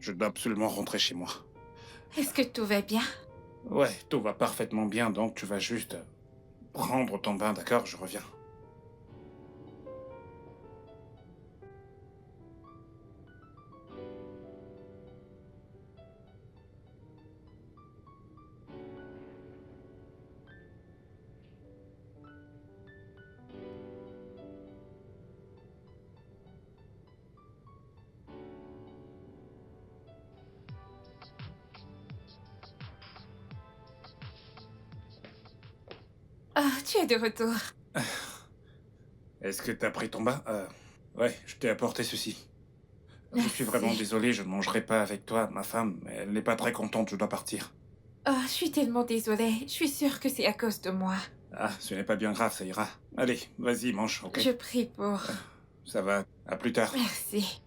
Je dois absolument rentrer chez moi. Est-ce que tout va bien? Ouais, tout va parfaitement bien, donc tu vas juste prendre ton bain, d'accord? Je reviens. Oh, tu es de retour. Est-ce que t'as pris ton bain? Ouais, je t'ai apporté ceci. Je suis vraiment Merci. désolé, je ne mangerai pas avec toi, ma femme. Elle n'est pas très contente, je dois partir. Oh, je suis tellement désolée. Je suis sûre que c'est à cause de moi. Ah, ce n'est pas bien grave, ça ira. Allez, vas-y, mange, ok? Je prie pour... Ça va, à plus tard. Merci.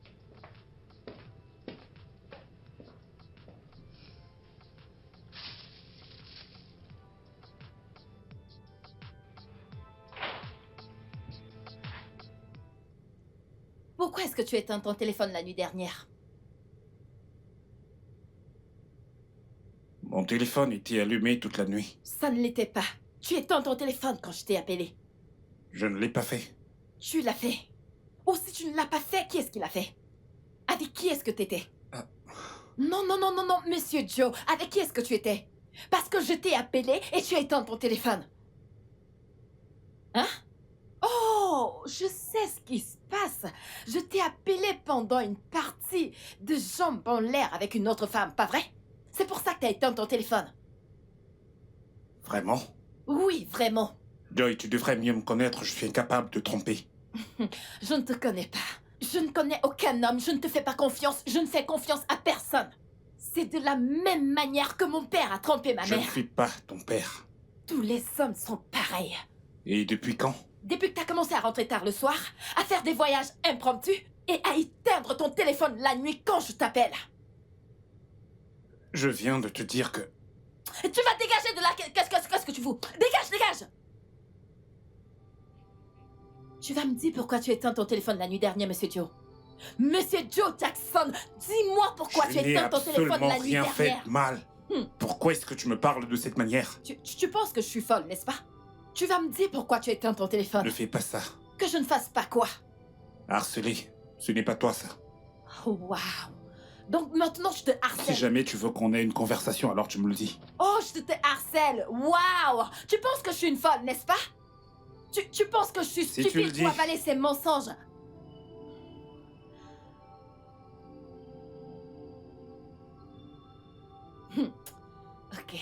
Pourquoi est-ce que tu éteins ton téléphone la nuit dernière? Mon téléphone était allumé toute la nuit. Ça ne l'était pas. Tu éteins ton téléphone quand je t'ai appelé. Je ne l'ai pas fait. Tu l'as fait. Ou si tu ne l'as pas fait, qui est-ce qui l'a fait? Avec qui est-ce que t'étais? Ah. Non, non, non, non, non, Monsieur Joe. Avec qui est-ce que tu étais? Parce que je t'ai appelé et tu as éteint ton téléphone. Hein? Oh, je sais ce qui se passe. Je t'ai appelé pendant une partie de jambes en l'air avec une autre femme, pas vrai? C'est pour ça que t'as éteint ton téléphone. Vraiment? Oui, vraiment. Joy, tu devrais mieux me connaître, je suis incapable de tromper. Je ne te connais pas. Je ne connais aucun homme, je ne te fais pas confiance, je ne fais confiance à personne. C'est de la même manière que mon père a trompé ma Je ne mère. suis pas ton père. Tous les hommes sont pareils. Et depuis quand? Depuis que t'as commencé à rentrer tard le soir, à faire des voyages impromptus et à éteindre ton téléphone la nuit quand je t'appelle. Je viens de te dire que... Tu vas dégager de là. Qu'est-ce que tu fous? Dégage! Tu vas me dire pourquoi tu éteins ton téléphone la nuit dernière, Monsieur Joe. Monsieur Joe Jackson, dis-moi pourquoi tu éteins ton téléphone la nuit rien fait dernière. de mal. Pourquoi est-ce que tu me parles de cette manière? Tu penses que je suis folle, n'est-ce pas? Tu vas me dire pourquoi tu éteins ton téléphone. Ne fais pas ça. Que je ne fasse pas quoi? Harceler, ce n'est pas toi ça. Oh, waouh. Donc maintenant je te harcèle. Si jamais tu veux qu'on ait une conversation, alors tu me le dis. Oh, je te harcèle. Waouh. Tu penses que je suis une folle, n'est-ce pas? Tu penses que je suis Si tu le stupide dis. pour avaler ces mensonges? Ok.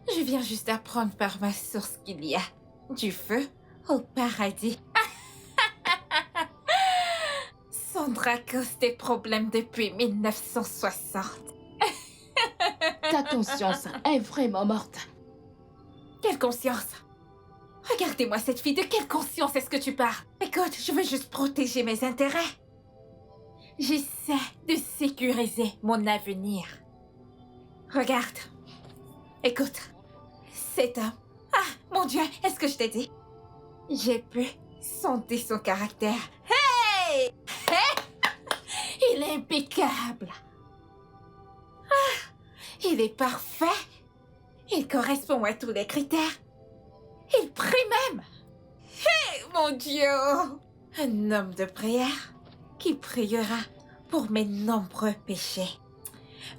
Je viens juste d'apprendre par ma source qu'il y a du feu au paradis. Sandra cause des problèmes depuis 1960. Ta conscience est vraiment morte. Quelle conscience? Regardez-moi cette fille, de quelle conscience est-ce que tu parles? Écoute, je veux juste protéger mes intérêts. J'essaie de sécuriser mon avenir. Regarde. Écoute. Cet homme. Ah, mon Dieu, est-ce que je t'ai dit? J'ai pu sonder son caractère. Hey! Il est impeccable. Ah, il est parfait. Il correspond à tous les critères. Il prie même. Hey, mon Dieu! Un homme de prière qui priera pour mes nombreux péchés.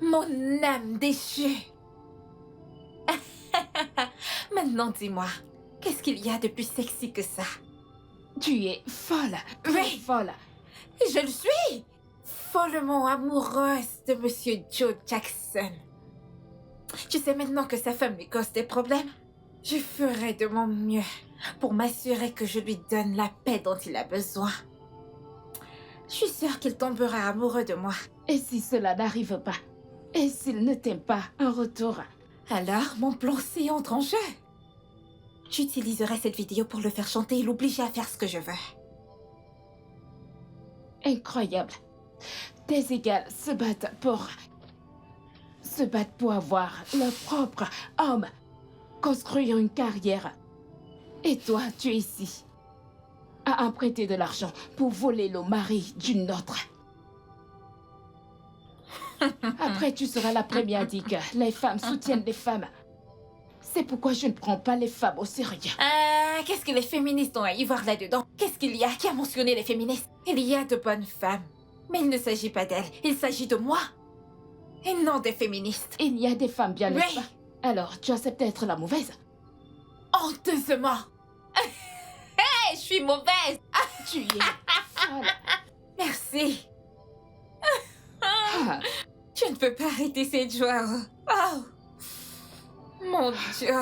Mon âme déchue. Maintenant, dis-moi, qu'est-ce qu'il y a de plus sexy que ça? Tu es folle. Très Oui. folle. Je le suis! Follement amoureuse de Monsieur Joe Jackson. Tu sais maintenant que sa femme lui cause des problèmes? Je ferai de mon mieux pour m'assurer que je lui donne la paix dont il a besoin. Je suis sûre qu'il tombera amoureux de moi. Et si cela n'arrive pas? Et s'il ne t'aime pas en retour? Alors, mon plan C entre en jeu. J'utiliserai cette vidéo pour le faire chanter et l'obliger à faire ce que je veux. Incroyable. Tes égales se battent pour avoir leur propre homme, construire une carrière. Et toi, tu es ici, à emprunter de l'argent pour voler le mari d'une autre. Après, tu seras la première à dire que les femmes soutiennent les femmes. C'est pourquoi je ne prends pas les femmes au sérieux. Qu'est-ce que les féministes ont à y voir là-dedans? Qu'est-ce qu'il y a? Qui a mentionné les féministes? Il y a de bonnes femmes. Mais il ne s'agit pas d'elles, il s'agit de moi. Et non des féministes. Il y a des femmes bien, n'est-ce Oui. pas? Alors, tu acceptes d'être la mauvaise? Honteusement. Hey, je suis mauvaise. Tu es folle. Merci. Ah, Je ne peux pas arrêter cette joie. Oh. Mon Dieu.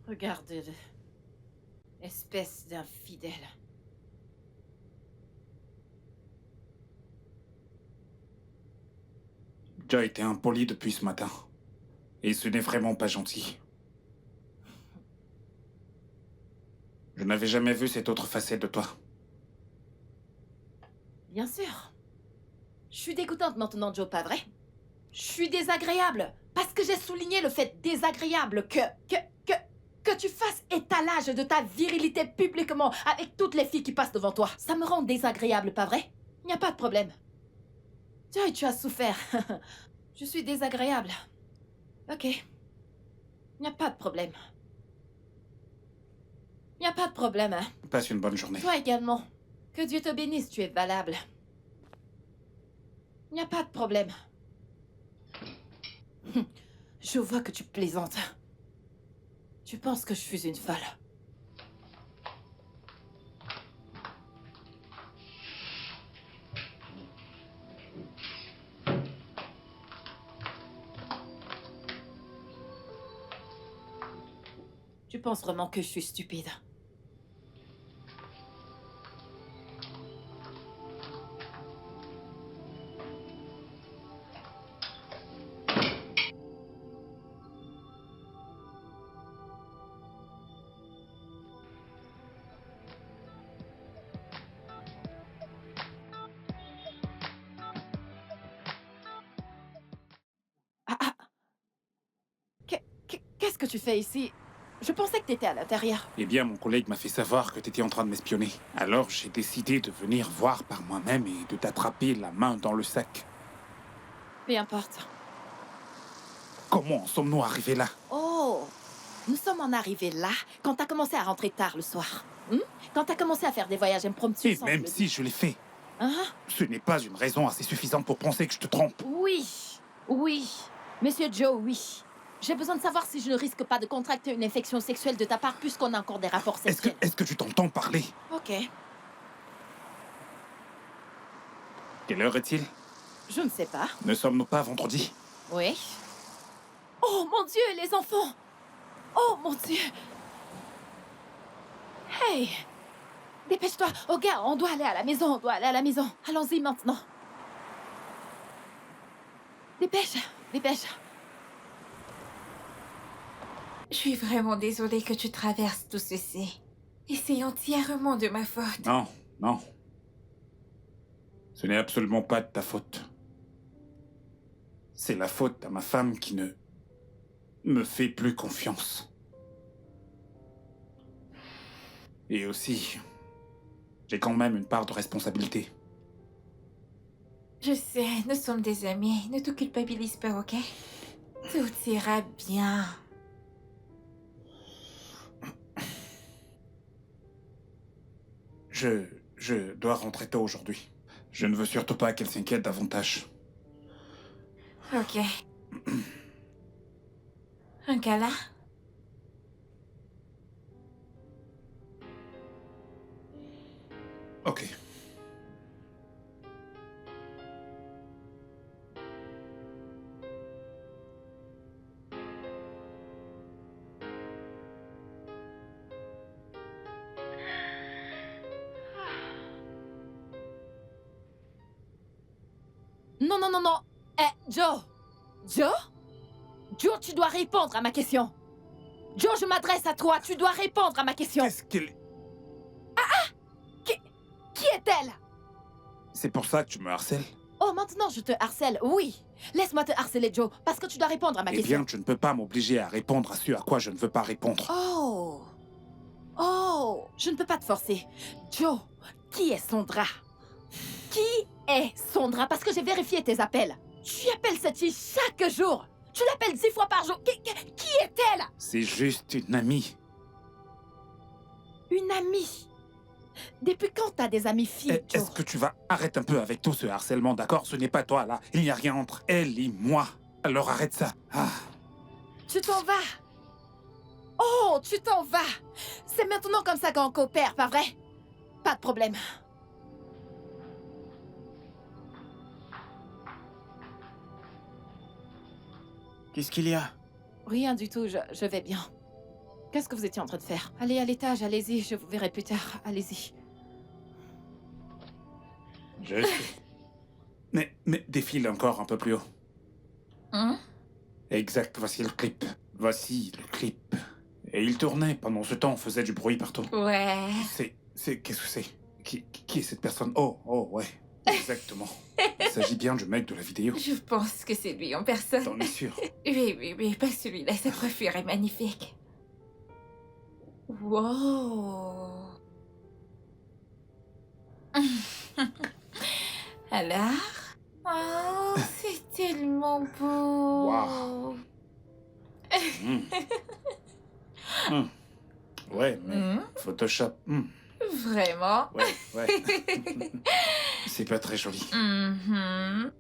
Regarde-le. Espèce d'infidèle. Tu as été impoli depuis ce matin. Et ce n'est vraiment pas gentil. Je n'avais jamais vu cette autre facette de toi. Bien sûr. Je suis dégoûtante maintenant, Joe, pas vrai? Je suis désagréable. Parce que j'ai souligné le fait désagréable que tu fasses étalage de ta virilité publiquement avec toutes les filles qui passent devant toi. Ça me rend désagréable, pas vrai? Il n'y a pas de problème. Joy, tu as souffert. Je suis désagréable. Ok. Il n'y a pas de problème. Il n'y a pas de problème, hein? Passe une bonne journée. Toi également. Que Dieu te bénisse, tu es valable. Il n'y a pas de problème. Je vois que tu plaisantes. Tu penses que je suis une folle. Tu penses vraiment que je suis stupide? que tu fais ici? Je pensais que t'étais à l'intérieur. Eh bien, mon collègue m'a fait savoir que t'étais en train de m'espionner. Alors, j'ai décidé de venir voir par moi-même et de t'attraper la main dans le sac. Peu importe. Comment en sommes-nous arrivés là? Oh, nous sommes en arrivés là quand t'as commencé à rentrer tard le soir. Quand t'as commencé à faire des voyages impromptus Et sans même le si je l'ai fait, Hein? ce n'est pas une raison assez suffisante pour penser que je te trompe. Oui, oui. Monsieur Joe, oui. J'ai besoin de savoir si je ne risque pas de contracter une infection sexuelle de ta part puisqu'on a encore des rapports sexuels. Est-ce que tu t'entends parler? Ok. Quelle heure est-il? Je ne sais pas. Ne sommes-nous pas vendredi? Oui. Oh mon Dieu, les enfants! Oh mon Dieu! Hey! Dépêche-toi! Oh gars, on doit aller à la maison, on doit aller à la maison. Allons-y maintenant. Dépêche, dépêche. Je suis vraiment désolée que tu traverses tout ceci. Et c'est entièrement de ma faute. Non, non. Ce n'est absolument pas de ta faute. C'est la faute à ma femme qui ne me fait plus confiance. Et aussi, j'ai quand même une part de responsabilité. Je sais, nous sommes des amis. Ne te culpabilise pas, ok? Tout ira bien. Je dois rentrer tôt aujourd'hui. Je ne veux surtout pas qu'elle s'inquiète davantage. Ok. Un câlin? Ok. Non, non, non, non. Joe! Joe? Joe, tu dois répondre à ma question. Joe, je m'adresse à toi. Tu dois répondre à ma question. Qu'est-ce qu'elle... Qui est-elle? C'est pour ça que tu me harcèles? Oh, maintenant je te harcèle. Oui. Laisse-moi te harceler, Joe, parce que tu dois répondre à ma Eh question. bien, tu ne peux pas m'obliger à répondre à ce à quoi je ne veux pas répondre. Oh. Oh. Je ne peux pas te forcer. Joe, qui est Sondra? Qui est Sondra? Parce que j'ai vérifié tes appels. Tu appelles cette fille chaque jour. Tu l'appelles 10 fois par jour. Qui est-elle? C'est juste une amie. Une amie. Depuis quand t'as des amies filles, Joe? Est-ce que tu vas... Arrête un peu avec tout ce harcèlement, d'accord? Ce n'est pas toi, là. Il n'y a rien entre elle et moi. Alors arrête ça. Ah. Tu t'en vas. Oh, tu t'en vas. C'est maintenant comme ça qu'on coopère, pas vrai? Pas de problème. Qu'est-ce qu'il y a? Rien du tout, je vais bien. Qu'est-ce que vous étiez en train de faire? Allez à l'étage, allez-y, je vous verrai plus tard. Allez-y. Je sais. Mais défile encore un peu plus haut. Hein? Exact, voici le clip. Voici le clip. Et il tournait. Pendant ce temps, on faisait du bruit partout. Ouais. Qu'est-ce que c'est? Qui est cette personne? Oh, ouais. Exactement. Il s'agit bien du mec de la vidéo. Je pense que c'est lui en personne. T'en es sûr? Oui, pas celui-là. Sa coiffure est magnifique. Wow. Alors? Oh, c'est tellement beau. Wow. Hmm. Hmm. Ouais, mais Photoshop. Vraiment? Ouais. C'est pas très joli. Mhm.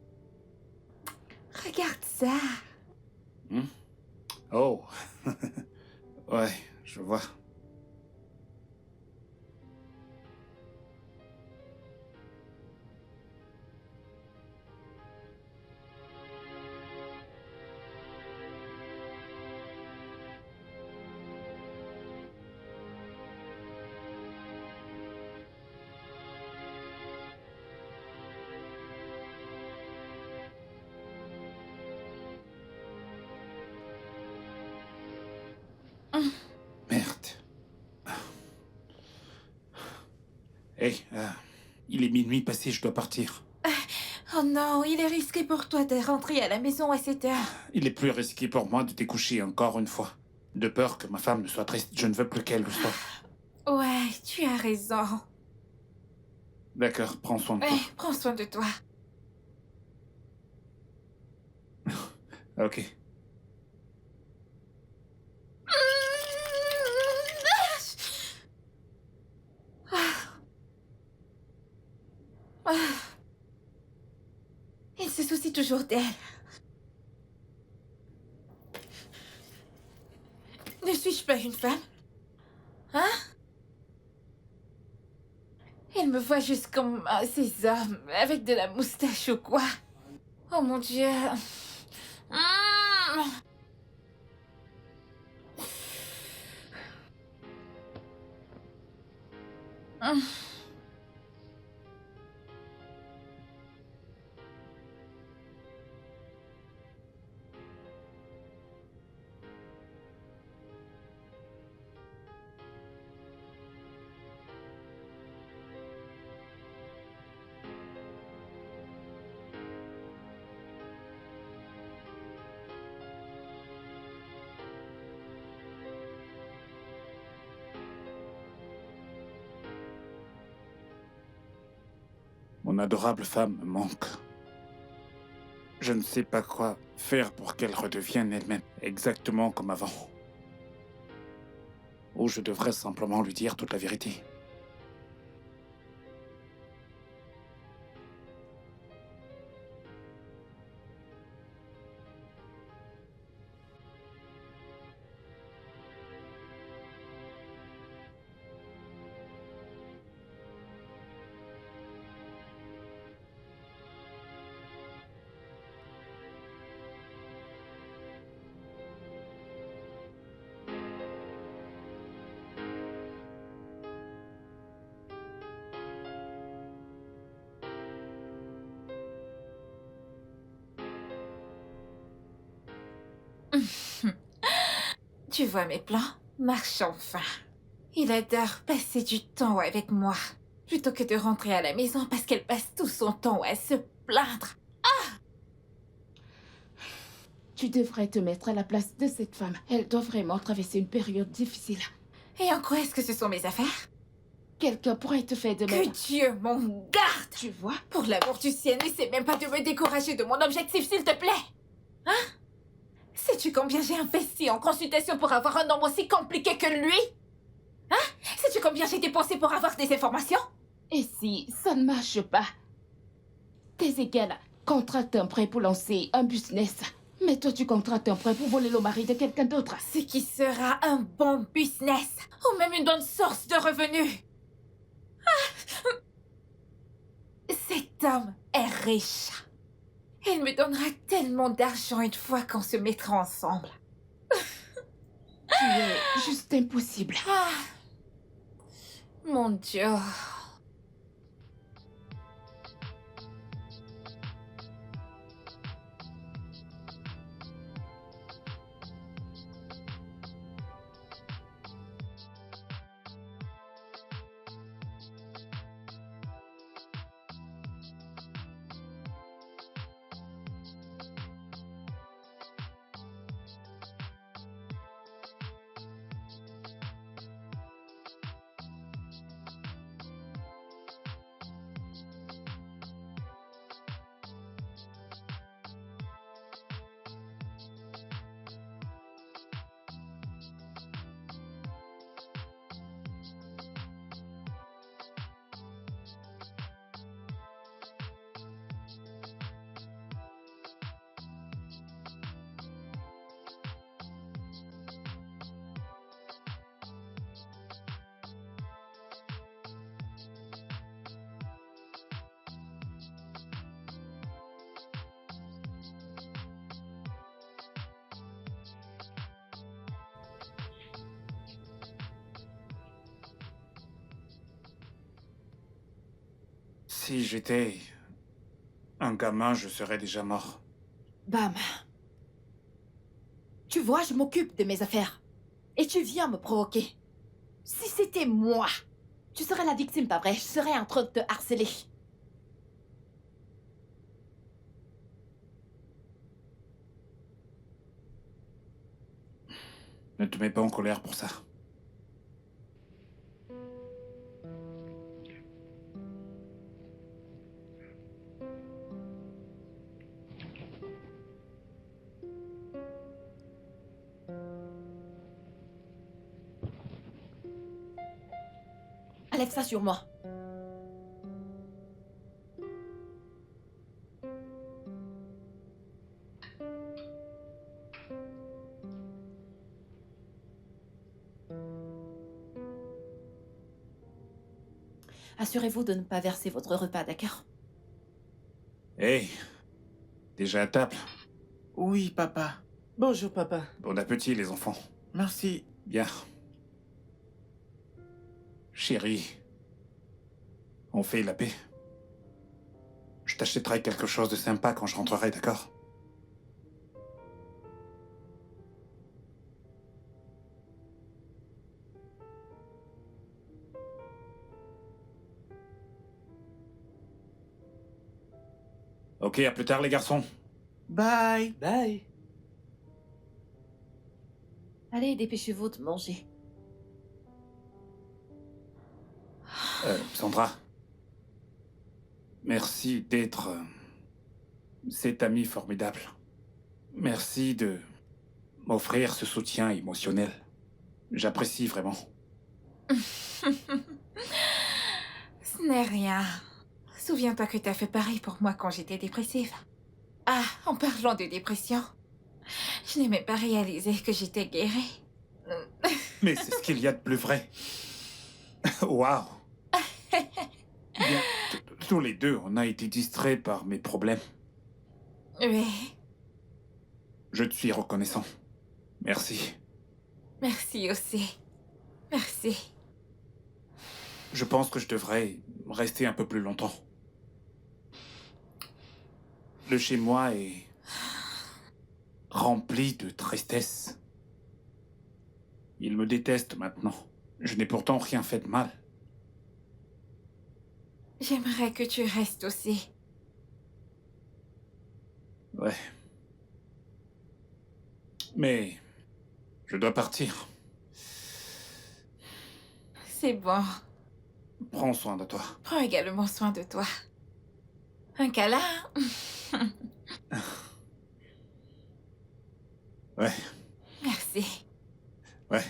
Regarde ça. Oh. Ouais, je vois. Merde. Hey, il est minuit passé, je dois partir. Oh non, il est risqué pour toi de rentrer à la maison à cette heure. Il est plus risqué pour moi de découcher encore une fois. De peur que ma femme ne soit triste, je ne veux plus qu'elle le soit. Ouais, tu as raison. D'accord, prends soin de Ouais, toi. prends soin de toi. Ok. Il se soucie toujours d'elle. Ne suis-je pas une femme? Hein? Il me voit juste comme ces hommes avec de la moustache ou quoi. Oh mon Dieu. Mmh. Mmh. Mon adorable femme me manque. Je ne sais pas quoi faire pour qu'elle redevienne elle-même, exactement comme avant. Ou je devrais simplement lui dire toute la vérité. Tu vois mes plans? Marche enfin. Il adore passer du temps avec moi, plutôt que de rentrer à la maison parce qu'elle passe tout son temps à se plaindre. Tu devrais te mettre à la place de cette femme. Elle doit vraiment traverser une période difficile. Et en quoi est-ce que ce sont mes affaires? Quelqu'un pourrait te faire de même. Que Dieu m'en garde! Tu vois? Pour l'amour du ciel, n'essaie même pas de me décourager de mon objectif, s'il te plaît! Hein? Sais-tu combien j'ai investi en consultation pour avoir un homme aussi compliqué que lui? Hein? Sais-tu combien j'ai dépensé pour avoir des informations? Et si ça ne marche pas? Tes égales contractent un prêt pour lancer un business. Mais toi, tu contractes un prêt pour voler le mari de quelqu'un d'autre. Ce qui sera un bon business, ou même une bonne source de revenus. Ah! Cet homme est riche. Il me donnera tellement d'argent une fois qu'on se mettra ensemble. Tu es juste impossible. Ah! Mon Dieu. Si j'étais un gamin, je serais déjà mort. Bam. Tu vois, je m'occupe de mes affaires. Et tu viens me provoquer. Si c'était moi, tu serais la victime, pas vrai? Je serais en train de te harceler. Ne te mets pas en colère pour ça. Enlève ça sur moi. Assurez-vous de ne pas verser votre repas, d'accord? Hey, déjà à table. Oui, papa. Bonjour, papa. Bon appétit, les enfants. Merci. Bien. Chérie, on fait la paix. Je t'achèterai quelque chose de sympa quand je rentrerai, d'accord? Ok, à plus tard, les garçons. Bye. Bye. Allez, dépêchez-vous de manger. Sandra. Merci d'être cet ami formidable. Merci de m'offrir ce soutien émotionnel. J'apprécie vraiment. Ce n'est rien. Souviens-toi que t'as fait pareil pour moi quand j'étais dépressive. Ah, en parlant de dépression, je n'ai même pas réalisé que j'étais guérie. Mais c'est ce qu'il y a de plus vrai. Waouh. Bien, tous les deux, on a été distraits par mes problèmes. Oui, Je te suis reconnaissant. Merci. merci aussi. Merci. Je pense que je devrais rester un peu plus longtemps. Le chez-moi est rempli de tristesse. Il me déteste maintenant. Je n'ai pourtant rien fait de mal. J'aimerais que tu restes aussi. Ouais. Mais je dois partir. C'est bon. Prends soin de toi. Prends également soin de toi. Un câlin? Ouais, Merci. ouais.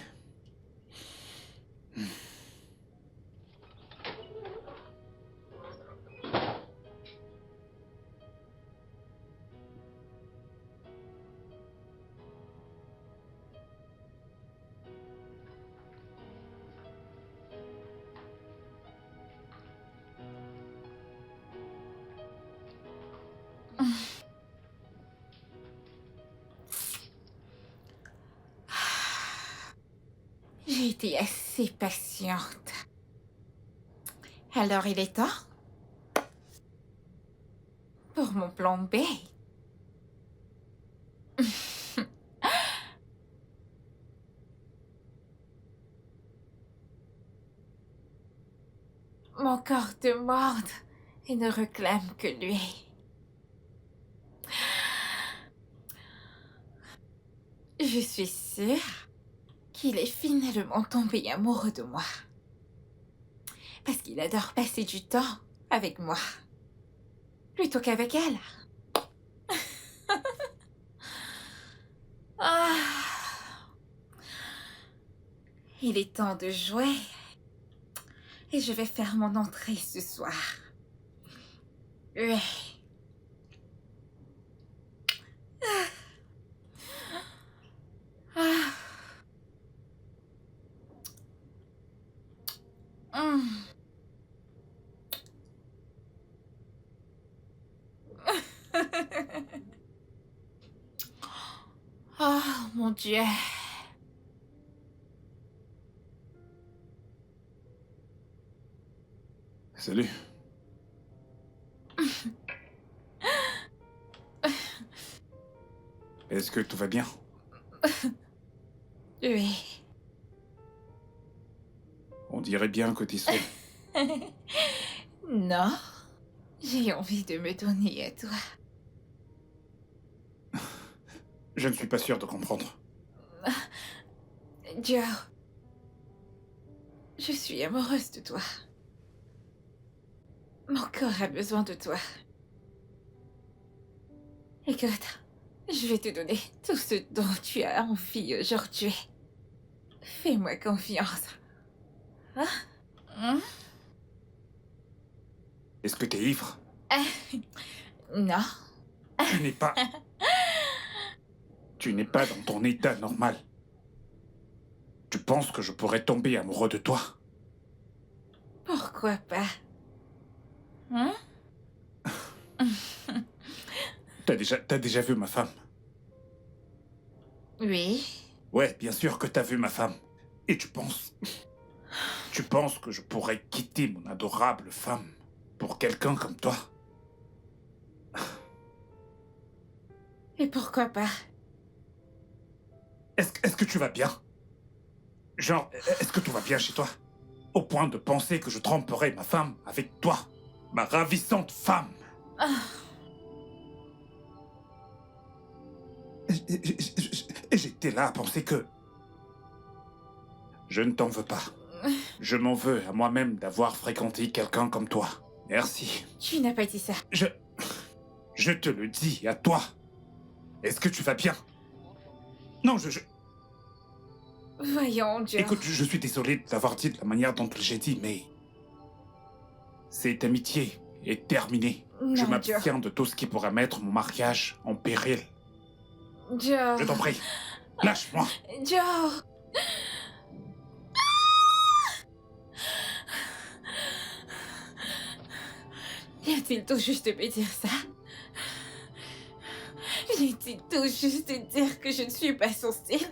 J'ai été assez patiente. Alors il est temps pour mon plan B. Mon corps demande et ne réclame que lui. Je suis sûre qu'il est finalement tombé amoureux de moi. Parce qu'il adore passer du temps avec moi. Plutôt qu'avec elle. Ah. Il est temps de jouer. Et je vais faire mon entrée ce soir. Oui. Ah. Hum. Oh mon Dieu. Salut. Est-ce que tout va bien? Oui. On dirait bien que t'es seul. Non. J'ai envie de me donner à toi. Je ne suis pas sûr de comprendre. Joe, je suis amoureuse de toi. Mon corps a besoin de toi. Écoute, je vais te donner tout ce dont tu as envie aujourd'hui. Fais-moi confiance. Hein? Est-ce que t'es ivre? Non. Tu n'es pas... Tu n'es pas dans ton état normal. Tu penses que je pourrais tomber amoureux de toi? Pourquoi pas? Hein? T'as déjà vu ma femme? Oui. Ouais, bien sûr que t'as vu ma femme. Et tu penses... Tu penses que je pourrais quitter mon adorable femme pour quelqu'un comme toi? Et pourquoi pas? Est-ce que tu vas bien? Genre, est-ce que tout va bien chez toi? Au point de penser que je tromperais ma femme avec toi, ma ravissante femme. Et j'étais là à penser que... Je ne t'en veux pas. Je m'en veux à moi-même d'avoir fréquenté quelqu'un comme toi. Merci. Tu n'as pas dit ça. Je te le dis à toi. Est-ce que tu vas bien? Non, Voyons, Joe. Écoute, je suis désolé de l'avoir dit de la manière dont j'ai dit, mais... Cette amitié est terminée. Non, Je Joe. m'abstiens de tout ce qui pourrait mettre mon mariage en péril. Joe. Je t'en prie, lâche-moi. Joe. Vient-il tout juste de me dire ça? Vient-il tout juste de dire que je ne suis pas son style?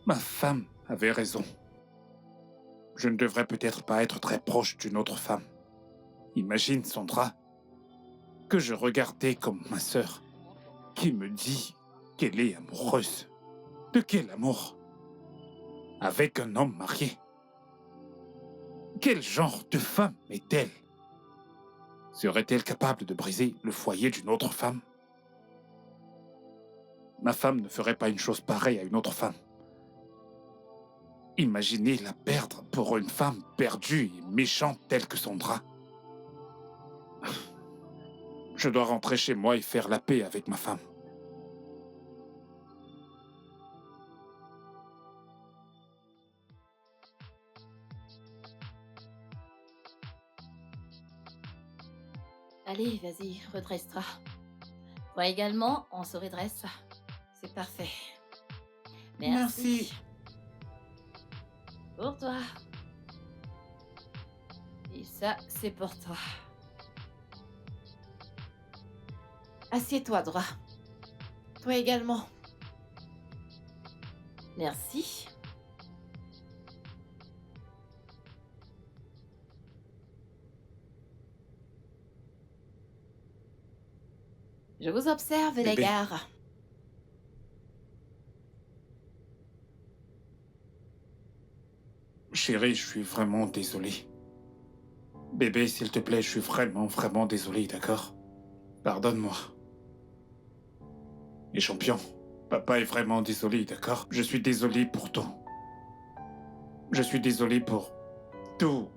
Ma femme avait raison. Je ne devrais peut-être pas être très proche d'une autre femme. Imagine, Sandra, que je regardais comme ma sœur, qui me dit qu'elle est amoureuse. De quel amour? Avec un homme marié. Quel genre de femme est-elle? Serait-elle capable de briser le foyer d'une autre femme? Ma femme ne ferait pas une chose pareille à une autre femme. Imaginez la perdre pour une femme perdue et méchante telle que Sandra. Je dois rentrer chez moi et faire la paix avec ma femme. Allez, vas-y, redresse-toi. Toi également, on se redresse. C'est parfait. Merci. Pour toi. Et ça, c'est pour toi. Assieds-toi droit. Toi également. Merci. Je vous observe, les Bébé. gars. Chérie, je suis vraiment désolé. Bébé, s'il te plaît, je suis vraiment désolé, d'accord? Pardonne-moi. Et champion, papa est vraiment désolé, d'accord? Je suis désolé pour tout. Je suis désolé pour tout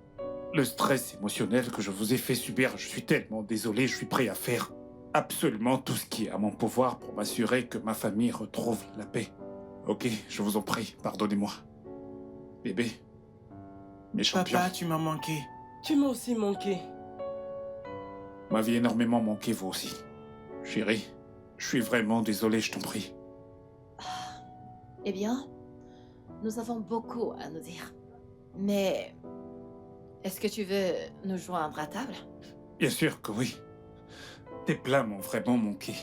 le stress émotionnel que je vous ai fait subir. Je suis tellement désolé, je suis prêt à faire absolument tout ce qui est à mon pouvoir pour m'assurer que ma famille retrouve la paix. Ok, je vous en prie, pardonnez-moi. Bébé, mes champions, Papa, tu m'as manqué. Tu m'as aussi manqué. m'avez énormément manqué vous aussi. Chérie, je suis vraiment désolé, je t'en prie. Eh bien, nous avons beaucoup à nous dire. Mais est-ce que tu veux nous joindre à table? Bien sûr que oui. Tes plats m'ont vraiment manqué.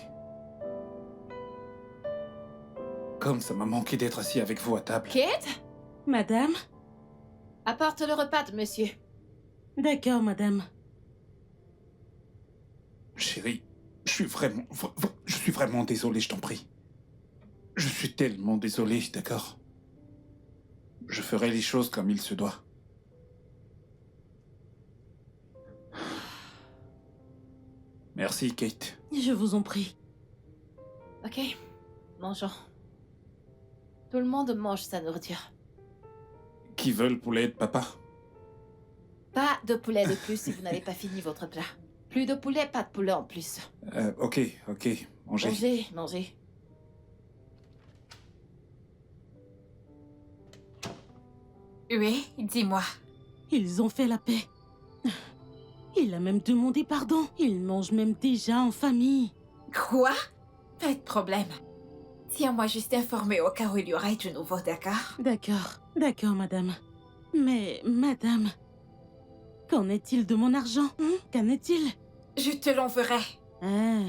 Comme ça m'a manqué d'être assis avec vous à table. Kate, Madame? apporte le repas de monsieur. D'accord, madame. Chérie, je suis vraiment désolé, je t'en prie. Je suis tellement désolé, d'accord? Je ferai les choses comme il se doit. Merci, Kate. Je vous en prie. Ok, mangeons. Tout le monde mange sa nourriture. Qui veut le poulet de papa? Pas de poulet de plus si vous n'avez pas fini votre plat. Plus de poulet, pas de poulet en plus. Ok, mangez. Mangez, mangez. Oui, dis-moi. Ils ont fait la paix. Il a même demandé pardon. Ils mangent même déjà en famille. Quoi? Pas de problème. Tiens-moi juste informé au cas où il y aurait du nouveau, d'accord? D'accord, madame. Mais, madame, qu'en est-il de mon argent? Qu'en est-il? Je te l'enverrai. Ah,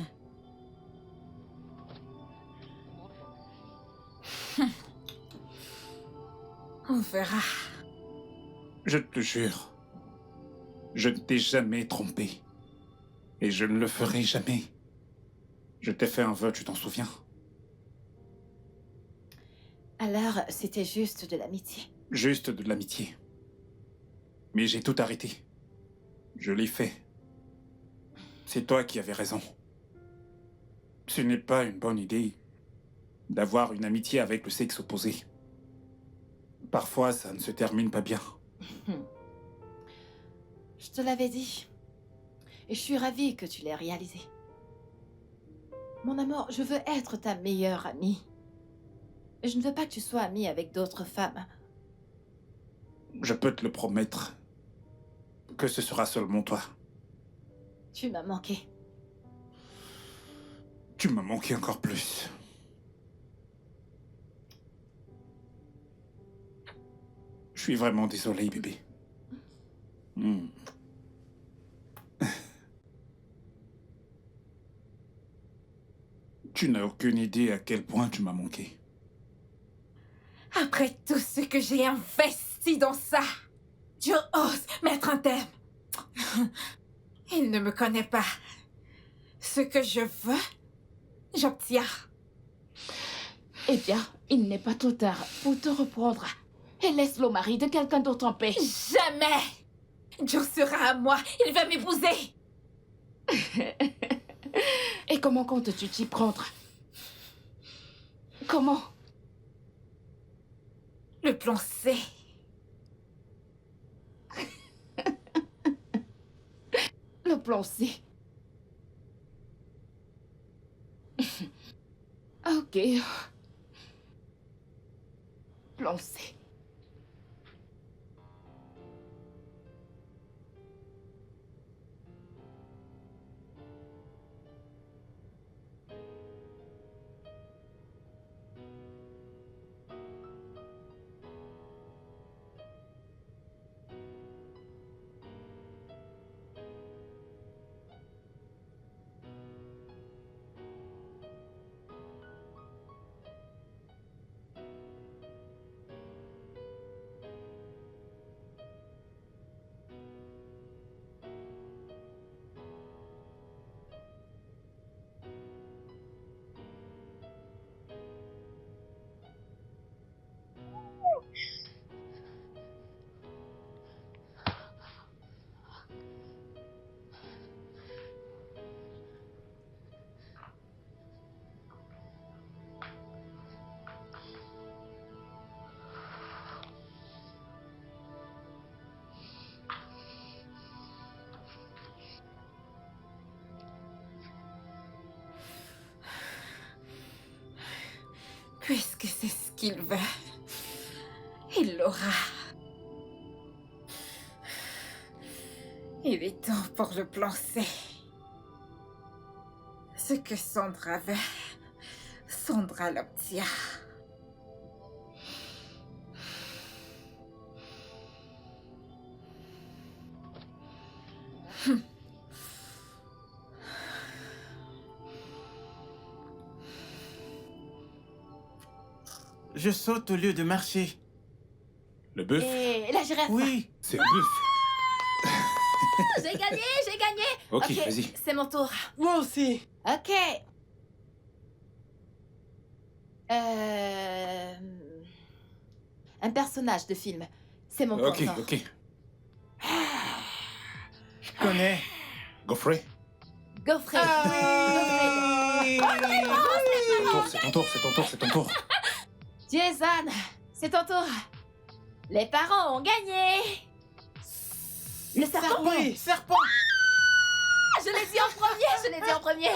On verra. Je te jure, je ne t'ai jamais trompé. Et je ne le ferai jamais. Je t'ai fait un vœu, tu t'en souviens? Alors, c'était juste de l'amitié. Juste de l'amitié. Mais j'ai tout arrêté. Je l'ai fait. C'est toi qui avais raison. Ce n'est pas une bonne idée d'avoir une amitié avec le sexe opposé. Parfois, ça ne se termine pas bien. Je te l'avais dit. Et je suis ravie que tu l'aies réalisé. Mon amour, je veux être ta meilleure amie. Et je ne veux pas que tu sois amie avec d'autres femmes. Je peux te le promettre que ce sera seulement toi. Tu m'as manqué. Tu m'as manqué encore plus. Je suis vraiment désolé, bébé. Tu n'as aucune idée à quel point tu m'as manqué. Après tout ce que j'ai investi dans ça, tu oses mettre un terme. Il ne me connaît pas. Ce que je veux, j'obtiens. Eh bien, il n'est pas trop tard pour te reprendre. Et laisse le mari de quelqu'un d'autre en paix. Jamais! Joe sera à moi. Il va m'épouser. Et comment comptes-tu t'y prendre? Comment? Le plan C. Le plan C. Ok. Plan C. Puisque c'est ce qu'il veut, il l'aura. Il est temps pour le plan C. Ce que Sandra veut, Sandra l'obtient. Je saute au lieu de marcher. Le bœuf? Et la girafe. Oui. C'est le bœuf. J'ai gagné, j'ai gagné. Ok, vas-y. C'est mon tour. moi aussi. Ok. Un personnage de film. C'est mon Ok, contenant. ok. Je connais. Godfrey? Gaufred. C'est ton tour. Jason, c'est ton tour. Les parents ont gagné. Le serpent. Oui, serpent. Je l'ai dit en premier.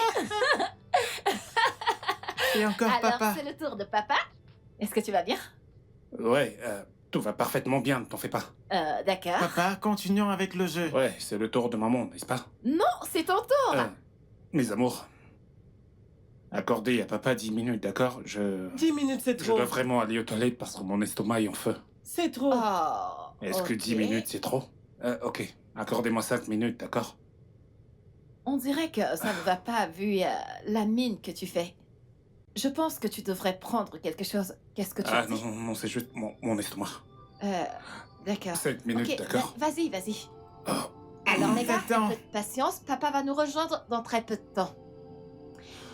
Et encore Alors, papa. c'est le tour de papa. Est-ce que tu vas bien? Ouais, tout va parfaitement bien, ne t'en fais pas. D'accord. Papa, continuons avec le jeu. Ouais, c'est le tour de maman, n'est-ce pas? Non, c'est ton tour. Mes amours, accordez à papa 10 minutes, d'accord? 10 minutes, c'est Je trop. dois vraiment aller aux toilettes parce que mon estomac est en feu. C'est trop. Oh. Est-ce que 10 minutes, c'est trop? Ok, accordez-moi 5 minutes, d'accord? On dirait que ça ne va pas vu la mine que tu fais. Je pense que tu devrais prendre quelque chose. Qu'est-ce que tu Ah dis? non, c'est juste mon estomac. D'accord. 5 minutes, Ok, d'accord? Vas-y. Oh. Alors les gars, Attends. un peu de patience. Papa va nous rejoindre dans très peu de temps.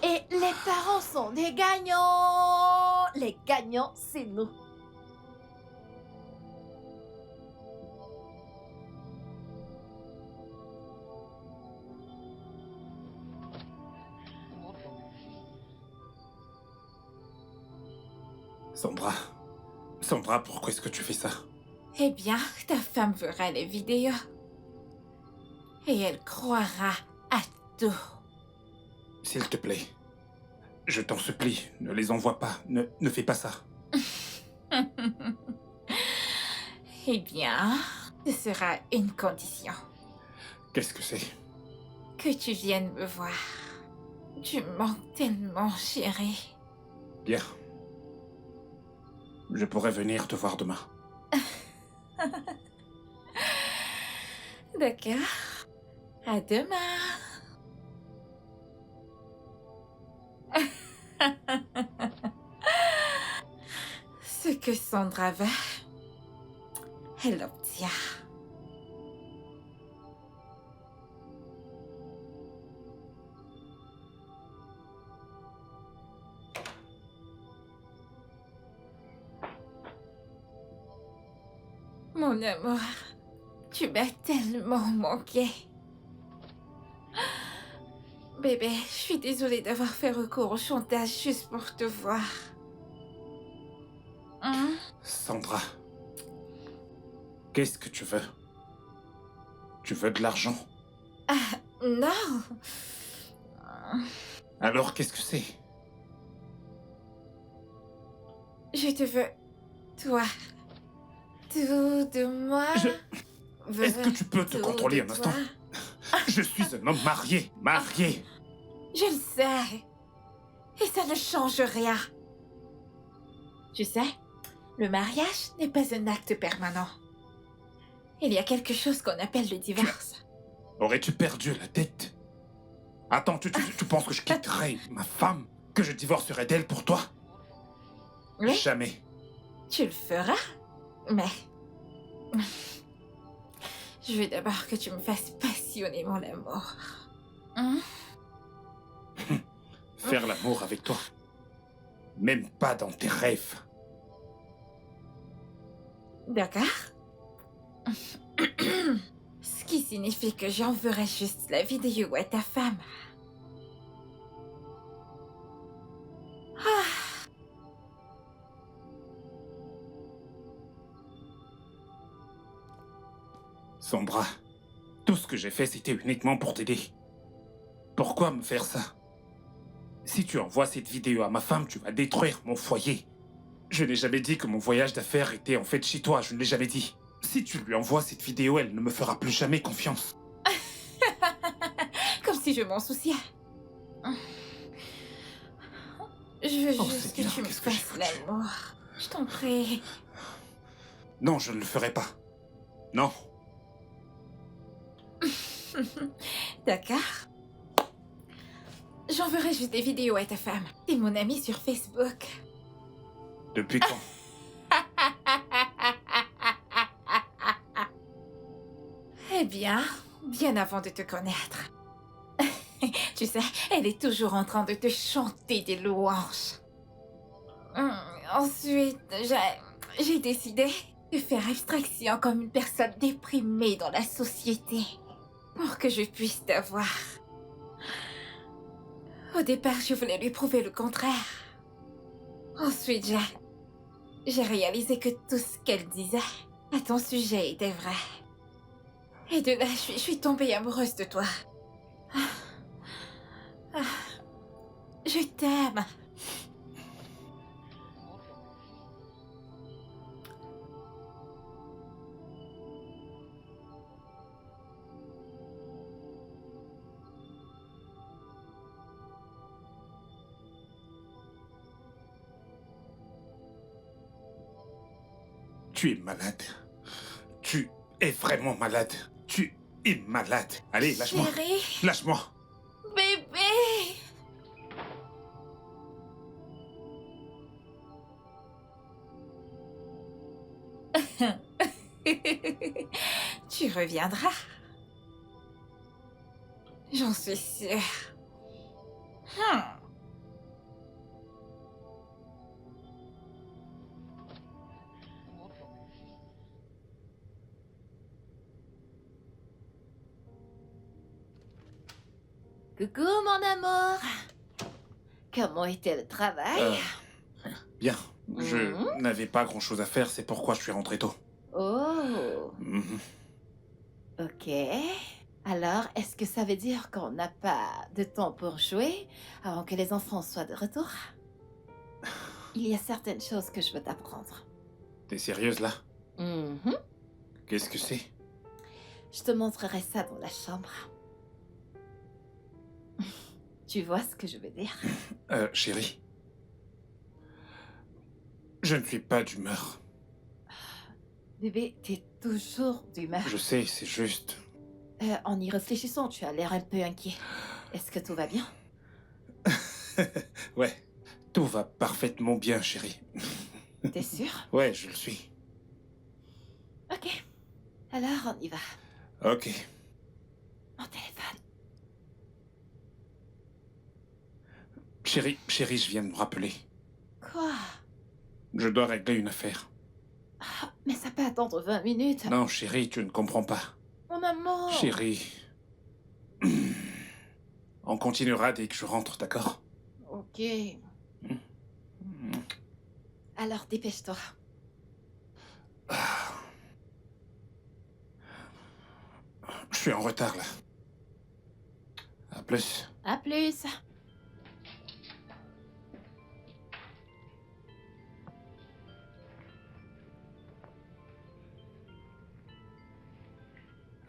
Et les parents sont des gagnants. Les gagnants, c'est nous. Sandra, pourquoi est-ce que tu fais ça? Eh bien, ta femme verra les vidéos. Et elle croira à tout. S'il te plaît, je t'en supplie, ne les envoie pas, ne fais pas ça. Eh bien, ce sera une condition. Qu'est-ce que c'est? Que tu viennes me voir. Tu me manques tellement, chérie. Bien. Je pourrais venir te voir demain. D'accord. À demain. Ce que Sandra veut, elle l'obtient. Mon amour, tu m'as tellement manqué. Bébé, je suis désolée d'avoir fait recours au chantage juste pour te voir. Hein? Sandra, qu'est-ce que tu veux? Tu veux de l'argent? Non. Alors qu'est-ce que c'est? Je te veux, toi. Tout de moi. Est-ce que tu peux te Tout contrôler de un instant? toi. Je suis un homme marié. Je le sais. Et ça ne change rien. Tu sais, le mariage n'est pas un acte permanent. Il y a quelque chose qu'on appelle le divorce. Aurais-tu perdu la tête? Attends, tu penses que je quitterais ma femme? Que je divorcerais d'elle pour toi? Oui, Jamais. tu le feras, mais... Je veux d'abord que tu me fasses passionnément l'amour. Hein? Faire l'amour avec toi. Même pas dans tes rêves. D'accord. Ce qui signifie que j'enverrai juste la vidéo à ta femme. Ah. Sandra, tout ce que j'ai fait, c'était uniquement pour t'aider. Pourquoi me faire ça? Si tu envoies cette vidéo à ma femme, tu vas détruire mon foyer. Je n'ai jamais dit que mon voyage d'affaires était en fait chez toi, je ne l'ai jamais dit. Si tu lui envoies cette vidéo, elle ne me fera plus jamais confiance. Comme si je m'en souciais. Je veux Oh, juste Seigneur, que tu me qu'est-ce que j'ai fasses foutu? l'amour. Je t'en prie. Non, je ne le ferai pas. Non. D'accord. J'enverrai juste des vidéos à ta femme. T'es mon amie sur Facebook. Depuis quand? Eh bien, bien avant de te connaître. Tu sais, elle est toujours en train de te chanter des louanges. Ensuite, j'ai décidé de faire abstraction comme une personne déprimée dans la société pour que je puisse t'avoir. Au départ, je voulais lui prouver le contraire. Ensuite, j'ai réalisé que tout ce qu'elle disait à ton sujet était vrai. Et de là, je suis tombée amoureuse de toi. Je t'aime. Tu es malade. Tu es vraiment malade. Tu es malade. Allez, lâche-moi. Chérie, Lâche-moi. bébé. Tu reviendras. J'en suis sûre. Hmm. Coucou, mon amour. Comment était le travail? Bien. Je Mhm. n'avais pas grand-chose à faire, c'est pourquoi je suis rentré tôt. Oh, Mhm. ok. Alors, est-ce que ça veut dire qu'on n'a pas de temps pour jouer avant que les enfants soient de retour? Il y a certaines choses que je veux t'apprendre. T'es sérieuse là? Mhm. Qu'est-ce que c'est? Je te montrerai ça dans la chambre. Tu vois ce que je veux dire? Chérie. Je ne suis pas d'humeur. Bébé, t'es toujours d'humeur. Je sais, c'est juste... En y réfléchissant, tu as l'air un peu inquiet. Est-ce que tout va bien? Ouais, tout va parfaitement bien, chérie. T'es sûr? Ouais, je le suis. Ok. Alors, on y va. Ok. Mon téléphone. Chérie, je viens de me rappeler. Quoi? Je dois régler une affaire. Ah, mais ça peut attendre 20 minutes. Non, chérie, tu ne comprends pas. Mon amour. Chérie... On continuera dès que je rentre, d'accord? Ok. Alors, dépêche-toi. Je suis en retard, là. À plus. À plus.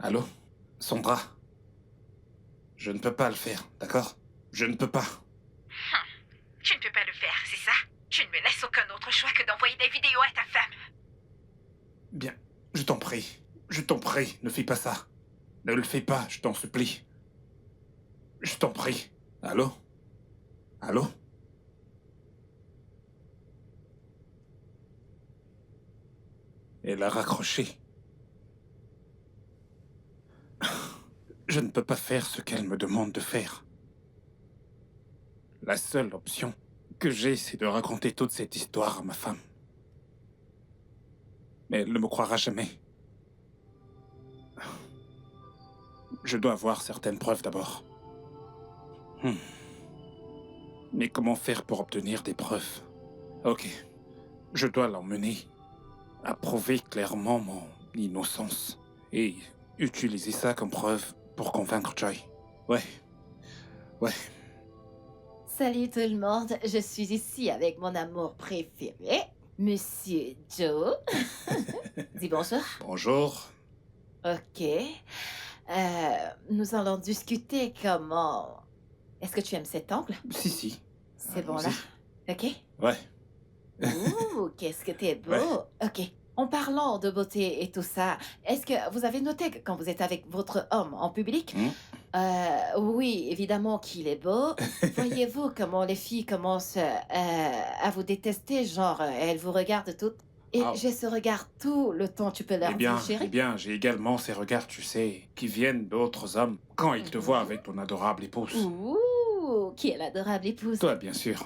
Allô? Sandra? Je ne peux pas le faire, d'accord? Je ne peux pas. Tu ne peux pas le faire, c'est ça? Tu ne me laisses aucun autre choix que d'envoyer des vidéos à ta femme. Bien, je t'en prie. Je t'en prie, ne fais pas ça. Ne le fais pas, je t'en supplie. Je t'en prie. Allô? Allô? Elle a raccroché. Je ne peux pas faire ce qu'elle me demande de faire. La seule option que j'ai, c'est de raconter toute cette histoire à ma femme. Mais elle ne me croira jamais. Je dois avoir certaines preuves d'abord. Mais comment faire pour obtenir des preuves? Ok. Je dois l'emmener à prouver clairement mon innocence. Et utiliser ça comme preuve pour convaincre Joy. Ouais. Ouais. Salut tout le monde. Je suis ici avec mon amour préféré, Monsieur Joe. Dis bonjour. Bonjour. Ok. Nous allons discuter comment... Est-ce que tu aimes cet angle? Si. C'est bon là? Ok. Ouais. Ouh, qu'est-ce que t'es beau. Ouais. Ok. En parlant de beauté et tout ça, est-ce que vous avez noté que quand vous êtes avec votre homme en public, oui, évidemment qu'il est beau. Voyez-vous comment les filles commencent à vous détester, genre elles vous regardent toutes. Et Ah. j'ai ce regard tout le temps, tu peux leur Eh dire, chérie. bien, j'ai également ces regards, tu sais, qui viennent d'autres hommes quand ils te voient Mhm. avec ton adorable épouse. Ouh, qui est l'adorable épouse. Toi, bien sûr.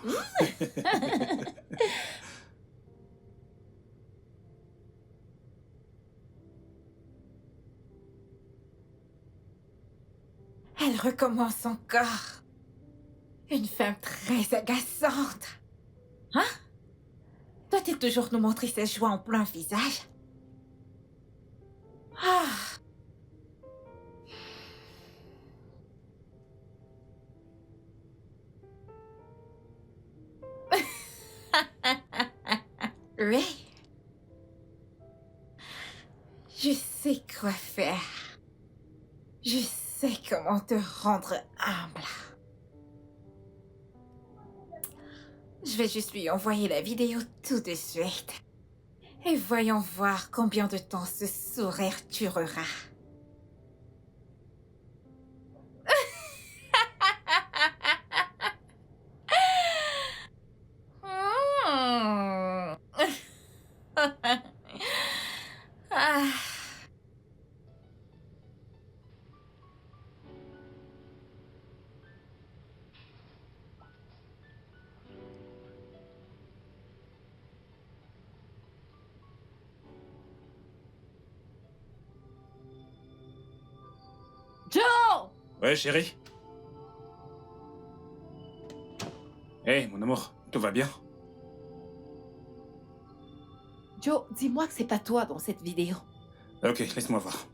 Elle recommence encore. Une femme très agaçante. Hein? Doit-il toujours nous montrer ses joies en plein visage? Ah! Oui. Je sais quoi faire. Je sais comment te rendre humble. Je vais juste lui envoyer la vidéo tout de suite. Et voyons voir combien de temps ce sourire durera. Ah. Joe! Ouais, chérie. Hé, mon amour, tout va bien? Joe, dis-moi que c'est pas toi dans cette vidéo. Ok, laisse-moi voir.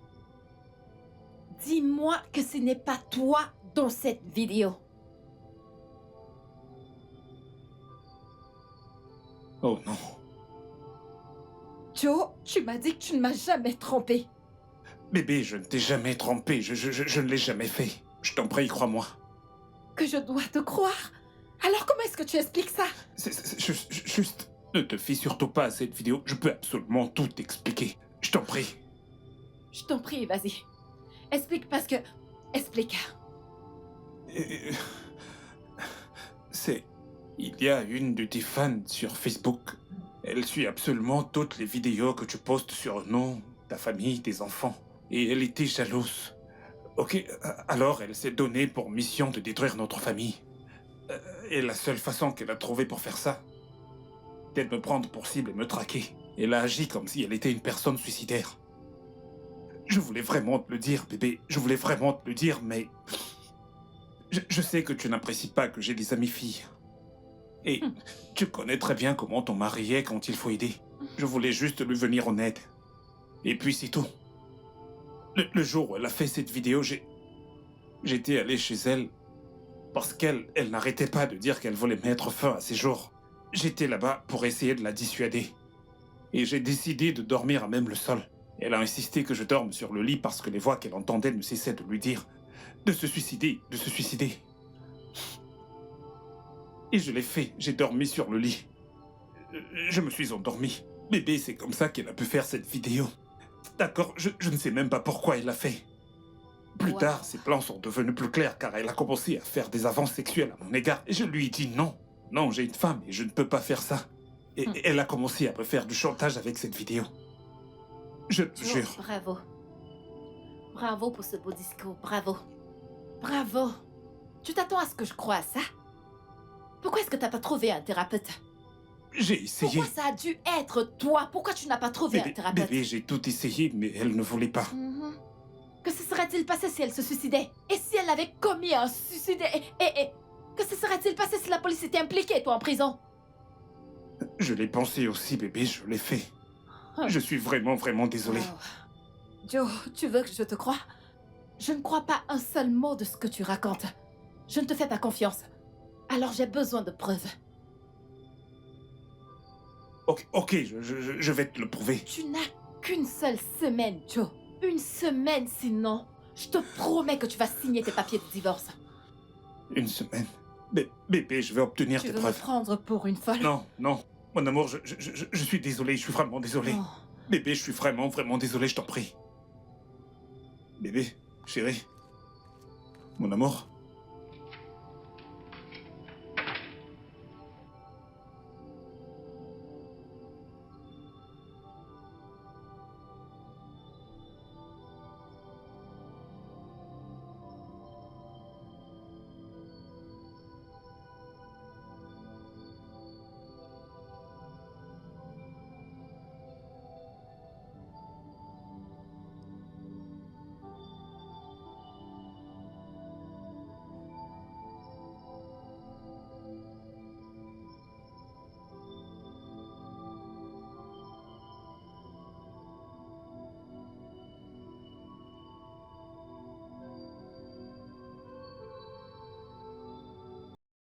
Dis-moi que ce n'est pas toi dans cette vidéo. Oh non. Joe, tu m'as dit que tu ne m'as jamais trompé. Bébé, je ne t'ai jamais trompé, je ne l'ai jamais fait. Je t'en prie, crois-moi. Que je dois te croire? Alors comment est-ce que tu expliques ça? Juste, ne te fie surtout pas à cette vidéo. Je peux absolument tout t'expliquer. Je t'en prie. Je t'en prie, vas-y. Explique parce que... Explique. Euh, Il y a une de tes fans sur Facebook. Elle suit absolument toutes les vidéos que tu postes sur nous, ta famille, tes enfants. Et elle était jalouse. Ok, alors elle s'est donnée pour mission de détruire notre famille. Et la seule façon qu'elle a trouvée pour faire ça, c'est de me prendre pour cible et me traquer. Elle a agi comme si elle était une personne suicidaire. Je voulais vraiment te le dire, bébé. Je voulais vraiment te le dire, mais... Je sais que tu n'apprécies pas que j'ai des amis filles. Et tu connais très bien comment ton mari est quand il faut aider. Je voulais juste lui venir en aide. Et puis c'est tout. Le jour où elle a fait cette vidéo, j'étais allé chez elle parce qu'elle n'arrêtait pas de dire qu'elle voulait mettre fin à ses jours. J'étais là-bas pour essayer de la dissuader. Et j'ai décidé de dormir à même le sol. Elle a insisté que je dorme sur le lit parce que les voix qu'elle entendait ne cessaient de lui dire de se suicider, de se suicider. Et je l'ai fait, j'ai dormi sur le lit. Je me suis endormi. Bébé, c'est comme ça qu'elle a pu faire cette vidéo. D'accord, je ne sais même pas pourquoi elle l'a fait. Plus Wow. tard, ses plans sont devenus plus clairs car elle a commencé à faire des avances sexuelles à mon égard. Et je lui ai dit non. Non, j'ai une femme et je ne peux pas faire ça. Et elle a commencé à me faire du chantage avec cette vidéo. Je te Joe, jure. bravo. Bravo pour ce beau discours, bravo. Bravo. Tu t'attends à ce que je croie à ça? Pourquoi est-ce que t'as pas trouvé un thérapeute? J'ai essayé. Pourquoi ça a dû être toi? Pourquoi tu n'as pas trouvé un thérapeute? Bébé, j'ai tout essayé, mais elle ne voulait pas. Mhm. Que se serait-il passé si elle se suicidait? Et si elle avait commis un suicide? Et que se serait-il passé si la police était impliquée, toi, en prison? Je l'ai pensé aussi, bébé, je l'ai fait. Je suis vraiment, vraiment désolé. Oh. Joe, tu veux que je te croie? Je ne crois pas un seul mot de ce que tu racontes. Je ne te fais pas confiance. Alors j'ai besoin de preuves. Ok, je vais te le prouver. Tu n'as qu'une seule semaine, Joe. Une semaine, sinon, je te promets que tu vas signer tes papiers de divorce. Une semaine. Bébé, je vais obtenir Tu tes veux me preuves. prendre pour une folle? Non, non. Mon amour, je suis désolé, je suis vraiment désolé. Oh. Bébé, je suis vraiment, vraiment désolé, je t'en prie. Bébé, chérie. Mon amour.